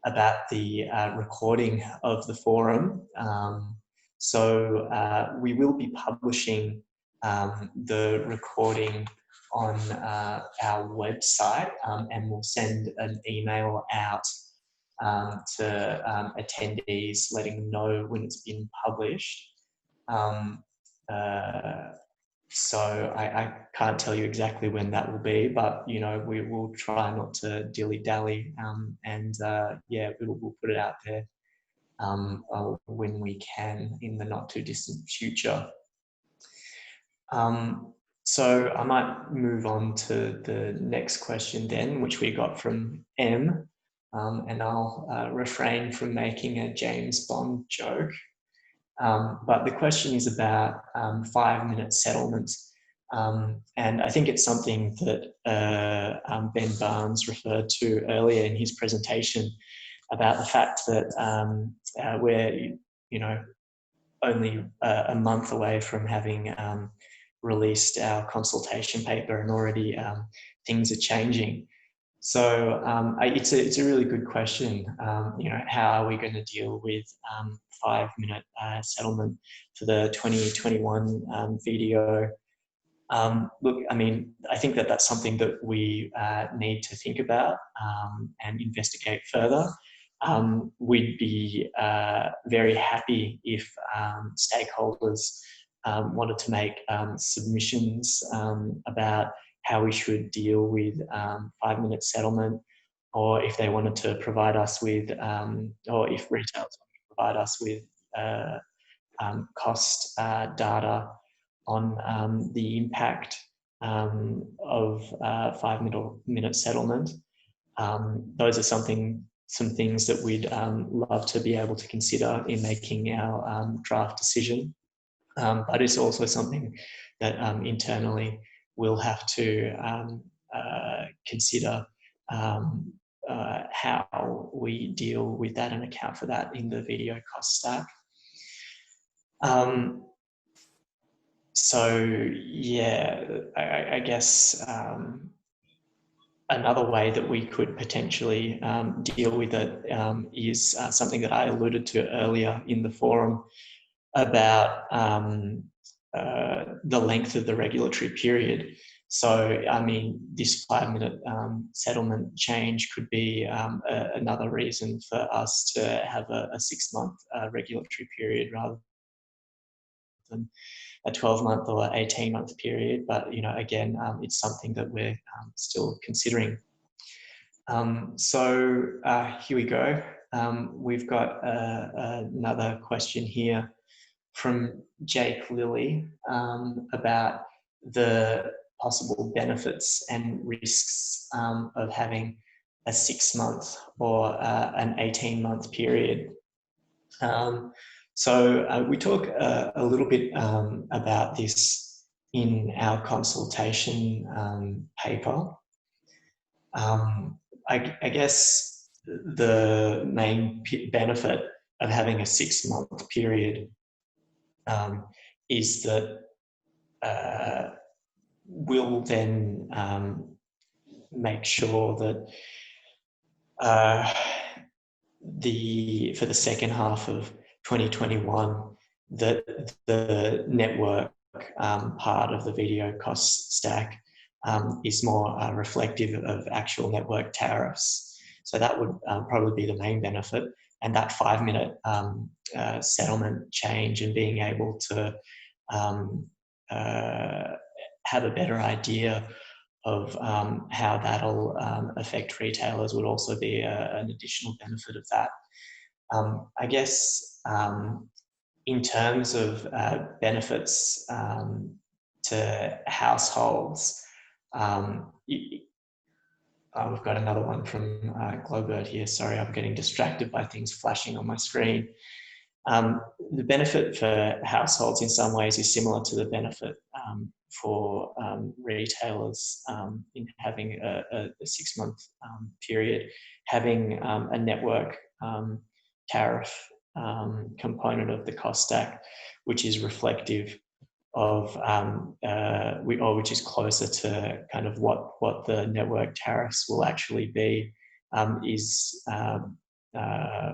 about the recording of the forum. So we will be publishing the recording on our website, and we'll send an email out to attendees letting them know when it's been published. So I can't tell you exactly when that will be, but you know, we will try not to dilly-dally, and yeah, we'll put it out there when we can in the not too distant future. So I might move on to the next question then, which we got from M, and I'll refrain from making a James Bond joke. But the question is about 5-minute settlements. And I think it's something that Ben Barnes referred to earlier in his presentation about the fact that we're, you know, only a month away from having released our consultation paper, and already things are changing. So it's a really good question. You know, how are we going to deal with 5-minute settlement for the 2021 VDO? Look, I mean, I think that that's something that we need to think about and investigate further. We'd be very happy if stakeholders wanted to make submissions about how we should deal with 5-minute settlement, or if they wanted to provide us with, or if retailers want to provide us with cost data on the impact of 5-minute settlement. Those are some things that we'd love to be able to consider in making our draft decision. But it's also something that internally we'll have to consider how we deal with that and account for that in the video cost stack. So yeah, I guess another way that we could potentially deal with it is something that I alluded to earlier in the forum about the length of the regulatory period. So, I mean, this 5-minute settlement change could be another reason for us to have a 6-month regulatory period rather than a 12-month or 18-month period. But, you know, again, it's something that we're still considering. So here we go. We've got another question here from Jake Lilly about the possible benefits and risks of having a 6-month or an 18-month period. So we talk a little bit about this in our consultation paper. I guess the main benefit of having a 6-month period is that we'll then make sure that for the second half of 2021, that the network part of the video cost stack is more reflective of actual network tariffs. So that would probably be the main benefit. And that 5-minute settlement change and being able to have a better idea how that'll affect retailers would also be an additional benefit of that. I guess in terms of benefits to households, we've got another one from Glowbird here. Sorry, I'm getting distracted by things flashing on my screen. The benefit for households in some ways is similar to the benefit for retailers in having a 6-month period, having a network tariff component of the cost stack, which is reflective of which is closer to kind of what the network tariffs will actually be,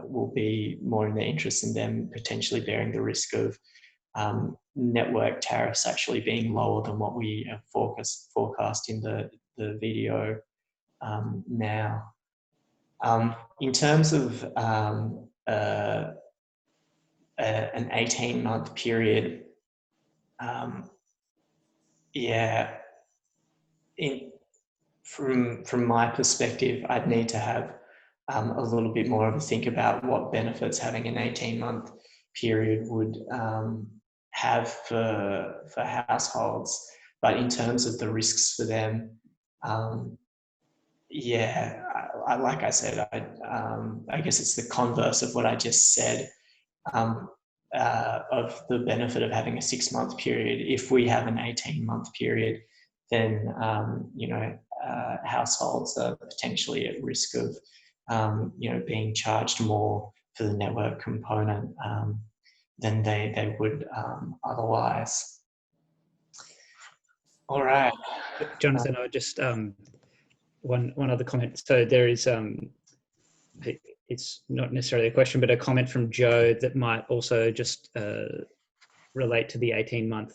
will be more in their interest in them potentially bearing the risk of network tariffs actually being lower than what we forecast in the video now. In terms of an 18-month period, from my perspective, I'd need to have a little bit more of a think about what benefits having an 18-month period would have for households. But in terms of the risks for them, like I said, I guess it's the converse of what I just said. Of the benefit of having a 6-month period. If we have an 18-month period, then households are potentially at risk of being charged more for the network component than they would otherwise. All right, Jonathan, I would just one other comment. So there is it's not necessarily a question, but a comment from Joe that might also just relate to the 18-month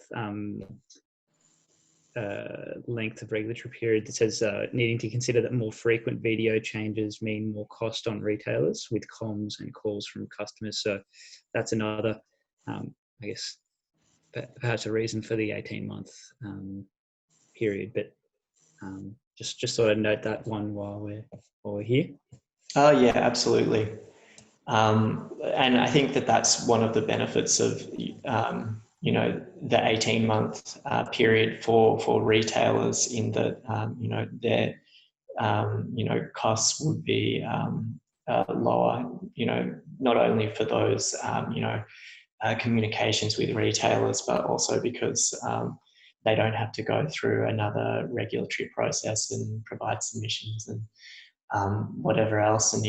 length of regulatory period. That says needing to consider that more frequent video changes mean more cost on retailers with comms and calls from customers. So that's another, I guess, perhaps a reason for the 18-month period. But just thought I'd note that one while we're here. Oh yeah, absolutely. And I think that's one of the benefits of the 18-month period for retailers, in that their costs would be lower. Not only for those communications with retailers, but also because they don't have to go through another regulatory process and provide submissions and whatever else, and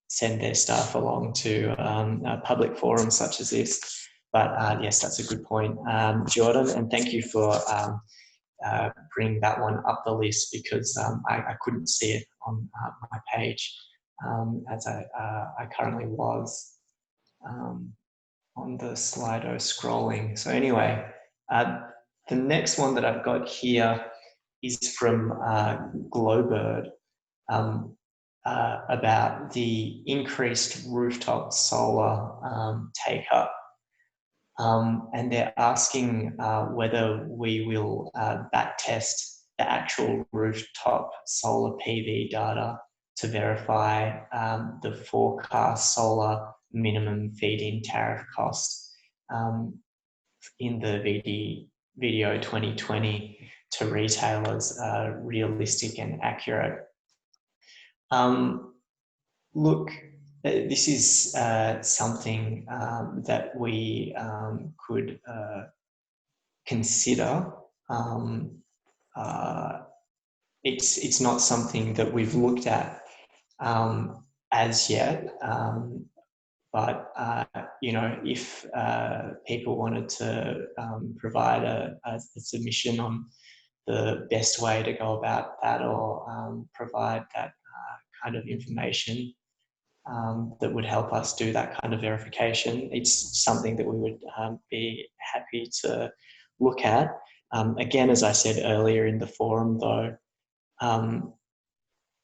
send their staff along to public forums such as this. But yes, that's a good point, Jordan, and thank you for bringing that one up the list, because I couldn't see it on my page as I currently was on the Slido scrolling. So anyway, the next one that I've got here is from Glowbird about the increased rooftop solar take-up. And they're asking whether we will backtest the actual rooftop solar PV data to verify the forecast solar minimum feed-in tariff cost in the video 2020 to retailers realistic and accurate. Look, this is something that we could consider. It's not something that we've looked at as yet, but if people wanted to provide a submission on the best way to go about that, or provide that kind of information that would help us do that kind of verification, it's something that we would be happy to look at. Again, as I said earlier in the forum though,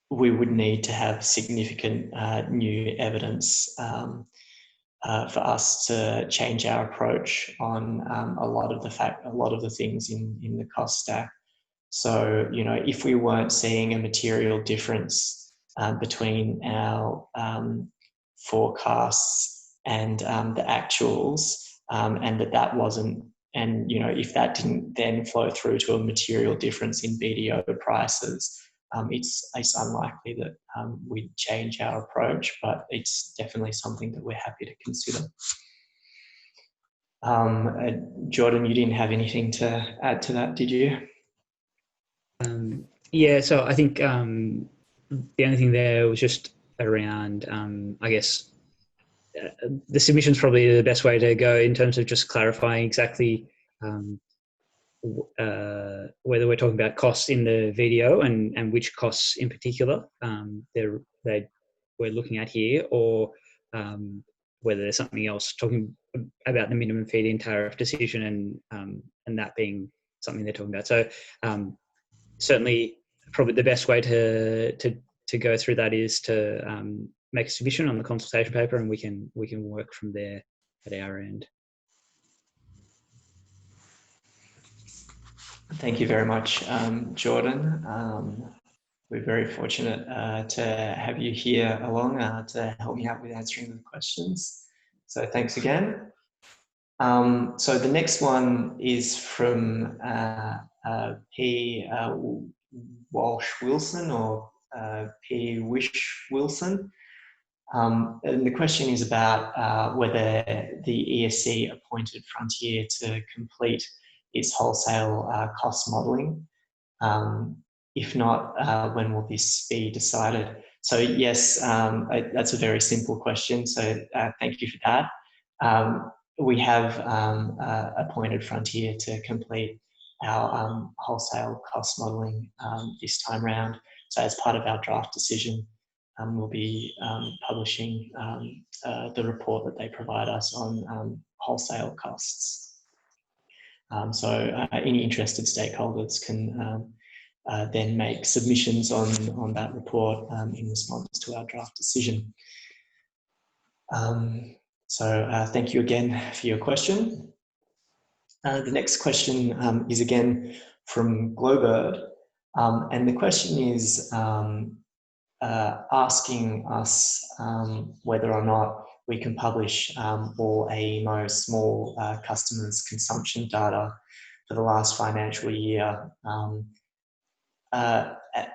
we would need to have significant new evidence for us to change our approach on a lot of the things in the cost stack. So, if we weren't seeing a material difference between our forecasts and the actuals, and that wasn't, and if that didn't then flow through to a material difference in BDO prices, it's unlikely that we'd change our approach, but it's definitely something that we're happy to consider. Jordan, you didn't have anything to add to that, did you? Yeah, so I think the only thing there was just around, I guess, the submission is probably the best way to go in terms of just clarifying exactly whether we're talking about costs in the video and which costs in particular we're looking at here, or whether there's something else talking about the minimum feed-in tariff decision and that being something they're talking about. So certainly, probably the best way to go through that is to make a submission on the consultation paper, and we can work from there at our end. Thank you very much, Jordan. We're very fortunate to have you here along to help me out with answering the questions. So thanks again. So the next one is from P. Walsh Wilson, or P. Wish Wilson. And the question is about whether the ESC appointed Frontier to complete its wholesale cost modelling. If not, when will this be decided? So yes, that's a very simple question. So thank you for that. We have appointed Frontier to complete our wholesale cost modelling this time round. So as part of our draft decision, we'll be publishing the report that they provide us on wholesale costs. So any interested stakeholders can then make submissions on that report in response to our draft decision. So thank you again for your question. The next question is again from Glowbird, and the question is asking us whether or not we can publish all AEMO small customers' consumption data for the last financial year.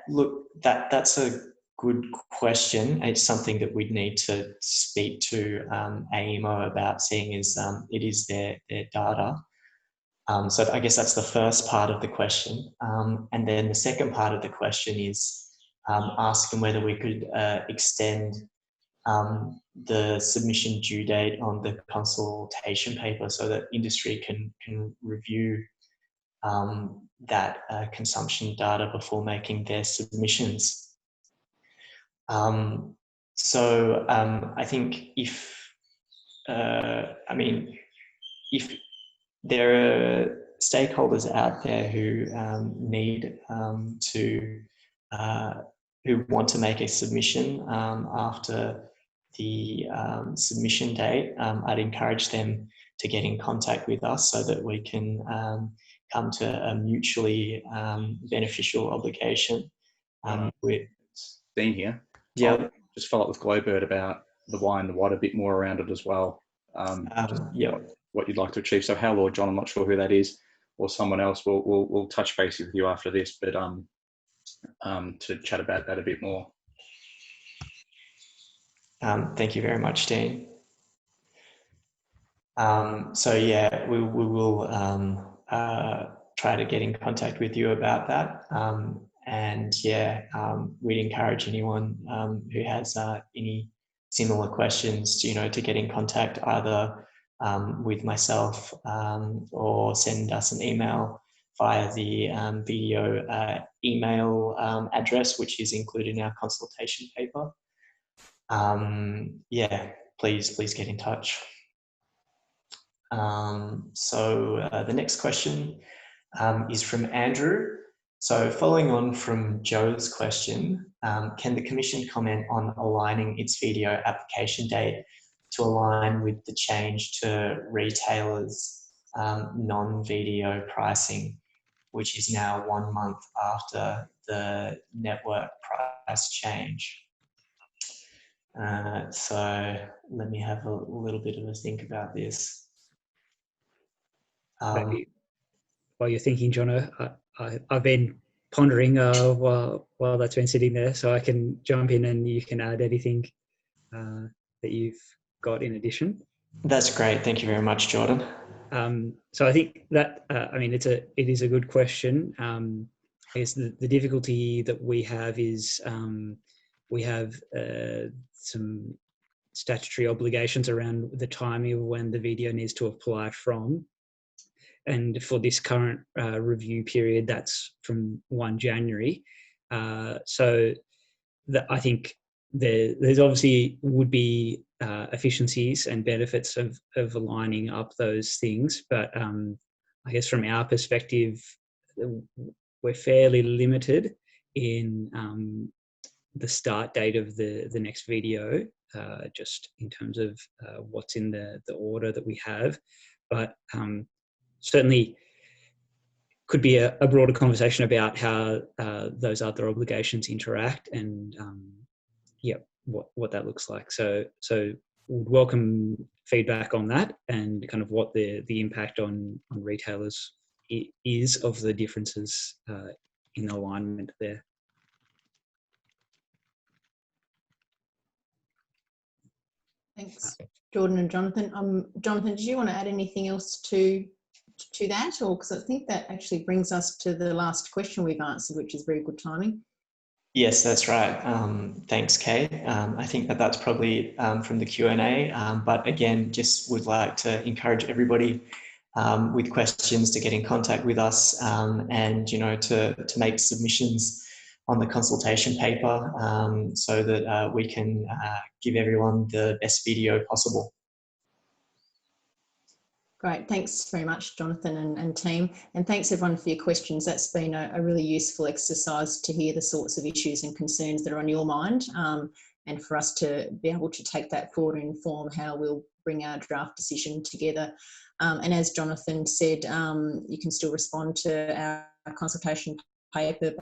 Look, that's a good question. It's something that we'd need to speak to AEMO about, seeing as it is their data. So I guess that's the first part of the question. And then the second part of the question is asking whether we could extend the submission due date on the consultation paper so that industry can review that consumption data before making their submissions. So I think if there are stakeholders out there who need who want to make a submission after the submission date, I'd encourage them to get in contact with us so that we can come to a mutually beneficial obligation. With Dean here. Yeah. I'll just follow up with Glowbird about the why and the what, a bit more around it as well. Yeah. What you'd like to achieve. So Hal or John, I'm not sure who that is, or someone else, we'll touch base with you after this, but to chat about that a bit more. Thank you very much, Dean. So yeah, we will try to get in contact with you about that. And yeah, we'd encourage anyone who has any similar questions, to get in contact either with myself or send us an email via the video email address, which is included in our consultation paper. Yeah, please get in touch. So the next question is from Andrew. So following on from Joe's question, can the Commission comment on aligning its video application date to align with the change to retailers' non-video pricing? which is now 1 month after the network price change. So let me have a little bit of a think about this. While you're thinking, Jono, I've been pondering while that's been sitting there, so I can jump in and you can add anything that you've got in addition. That's great. Thank you very much, Jordan. So I think that it is a good question. I guess the difficulty that we have is we have some statutory obligations around the timing of when the video needs to apply from. And for this current review period, that's from 1 January. So I think there's obviously would be efficiencies and benefits of aligning up those things. But I guess from our perspective, we're fairly limited in the start date of the next video, just in terms of what's in the order that we have. But certainly could be a broader conversation about how those other obligations interact and what that looks like. So would welcome feedback on that and kind of what the impact on retailers is of the differences in alignment there. Thanks, Jordan and Jonathan. Jonathan, did you want to add anything else to that? Or because I think that actually brings us to the last question we've answered, which is very good timing. Yes, that's right. Thanks, Kate. I think that's probably from the Q&A, but again, just would like to encourage everybody with questions to get in contact with us and, to make submissions on the consultation paper so that we can give everyone the best video possible. Great, thanks very much, Jonathan and team. And thanks everyone for your questions. That's been a really useful exercise to hear the sorts of issues and concerns that are on your mind and for us to be able to take that forward and inform how we'll bring our draft decision together. And as Jonathan said, you can still respond to our consultation paper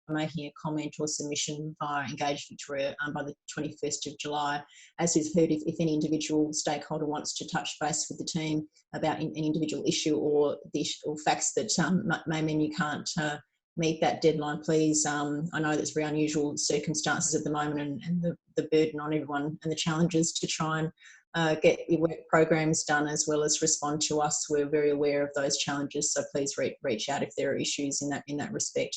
making a comment or submission via Engage Victoria by the 21st of July. As we've heard, if any individual stakeholder wants to touch base with the team about an individual issue or facts that may mean you can't meet that deadline, please, I know that's very unusual circumstances at the moment and the burden on everyone and the challenges to try and get your work programs done as well as respond to us. We're very aware of those challenges, so please reach out if there are issues in that respect.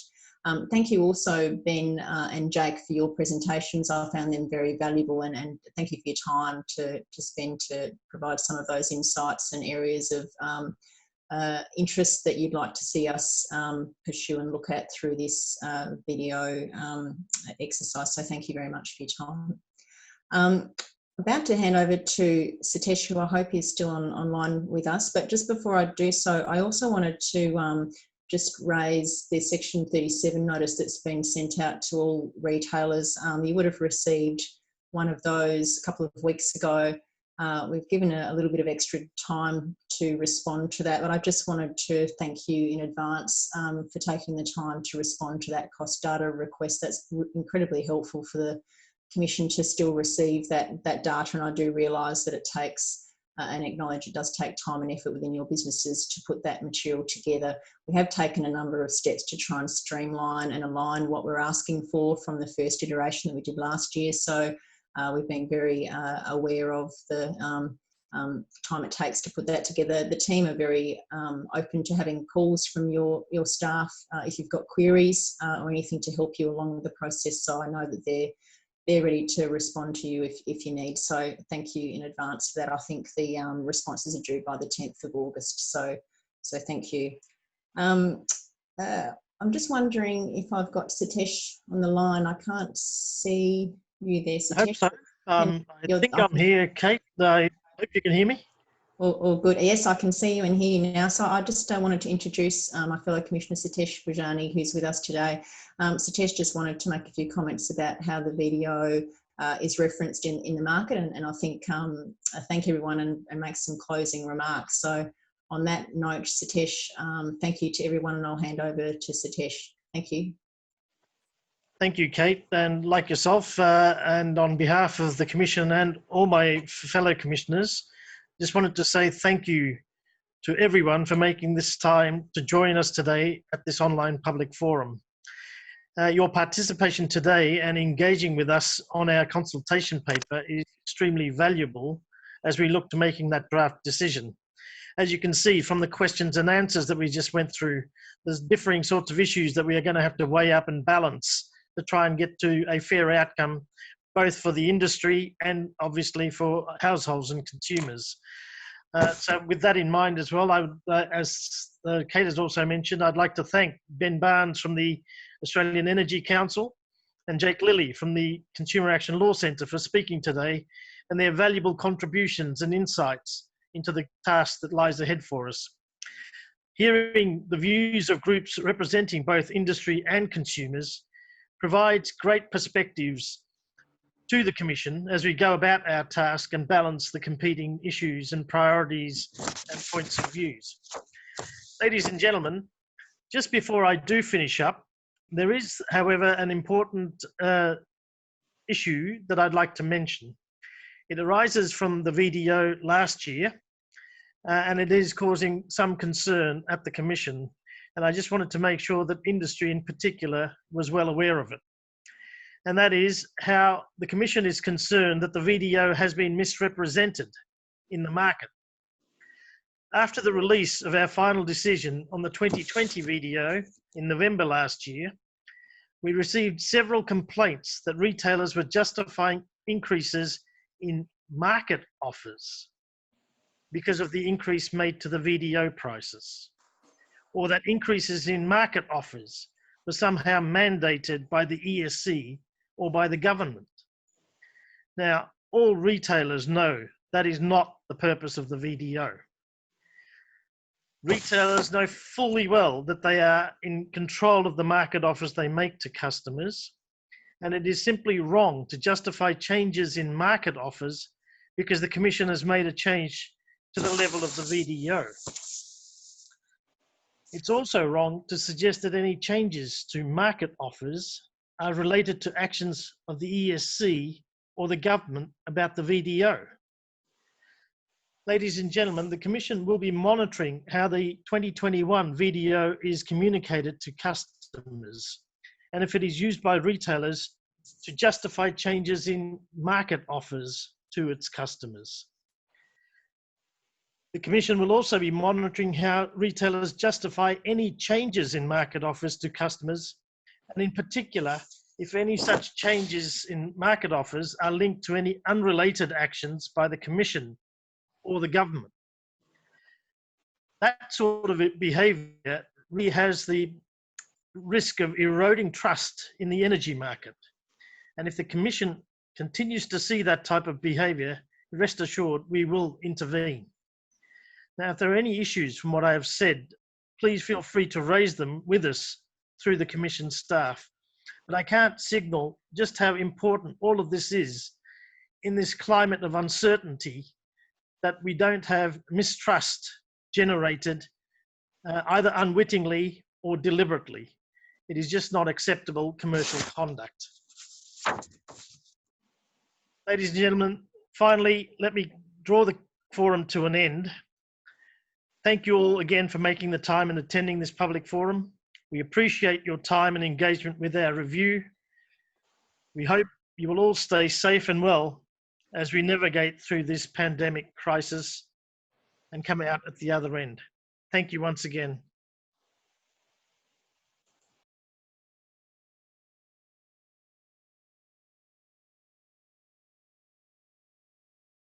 Thank you also, Ben and Jake, for your presentations. I found them very valuable and thank you for your time to spend to provide some of those insights and areas of interest that you'd like to see us pursue and look at through this video exercise. So thank you very much for your time. About to hand over to Satish, who I hope is still online with us, but just before I do so, I also wanted to just raise the Section 37 notice that's been sent out to all retailers. You would have received one of those a couple of weeks ago. We've given a little bit of extra time to respond to that, but I just wanted to thank you in advance for taking the time to respond to that cost data request. That's incredibly helpful for the Commission to still receive that data, and I do realise that it takes and acknowledge it does take time and effort within your businesses to put that material together. We have taken a number of steps to try and streamline and align what we're asking for from the first iteration that we did last year. So we've been very aware of the time it takes to put that together. The team are very open to having calls from your staff if you've got queries or anything to help you along the process. So I know that they're ready to respond to you if you need. So thank you in advance for that. I think the responses are due by the 10th of August. So thank you. I'm just wondering if I've got Satish on the line. I can't see you there, Satish. I hope so. I think I'm here, Kate. I hope you can hear me. All good. Yes, I can see you and hear you now. So I just wanted to introduce my fellow Commissioner Satish Bhojani, who's with us today. Satish just wanted to make a few comments about how the video is referenced in the market, and I think thank everyone and make some closing remarks. So on that note, Satish, thank you to everyone, and I'll hand over to Satish. Thank you. Thank you, Kate. And like yourself, and on behalf of the Commission and all my fellow Commissioners, just wanted to say thank you to everyone for making this time to join us today at this online public forum. Your participation today and engaging with us on our consultation paper is extremely valuable as we look to making that draft decision. As you can see from the questions and answers that we just went through, there's differing sorts of issues that we are going to have to weigh up and balance to try and get to a fair outcome, both for the industry and obviously for households and consumers. So with that in mind as well, I would, as Kate has also mentioned, I'd like to thank Ben Barnes from the Australian Energy Council and Jake Lilly from the Consumer Action Law Centre for speaking today and their valuable contributions and insights into the task that lies ahead for us. Hearing the views of groups representing both industry and consumers provides great perspectives to the Commission as we go about our task and balance the competing issues and priorities and points of views. Ladies and gentlemen, just before I do finish up, there is, however, an important issue that I'd like to mention. It arises from the VDO last year, and it is causing some concern at the Commission. And I just wanted to make sure that industry in particular was well aware of it. And that is how the Commission is concerned that the VDO has been misrepresented in the market. After the release of our final decision on the 2020 VDO in November last year, we received several complaints that retailers were justifying increases in market offers because of the increase made to the VDO prices, or that increases in market offers were somehow mandated by the ESC or by the government. Now, all retailers know that is not the purpose of the VDO. Retailers know fully well that they are in control of the market offers they make to customers, and it is simply wrong to justify changes in market offers because the Commission has made a change to the level of the VDO. It's also wrong to suggest that any changes to market offers are related to actions of the ESC or the government about the VDO. Ladies and gentlemen, the Commission will be monitoring how the 2021 VDO is communicated to customers, and if it is used by retailers to justify changes in market offers to its customers. The Commission will also be monitoring how retailers justify any changes in market offers to customers, and in particular, if any such changes in market offers are linked to any unrelated actions by the Commission or the government. That sort of behaviour really has the risk of eroding trust in the energy market. And if the Commission continues to see that type of behaviour, rest assured we will intervene. Now, if there are any issues from what I have said, please feel free to raise them with us through the Commission staff. But I can't signal just how important all of this is in this climate of uncertainty, that we don't have mistrust generated either unwittingly or deliberately. It is just not acceptable commercial conduct. Ladies and gentlemen, finally, let me draw the forum to an end. Thank you all again for making the time and attending this public forum. We appreciate your time and engagement with our review. We hope you will all stay safe and well as we navigate through this pandemic crisis and come out at the other end. Thank you once again.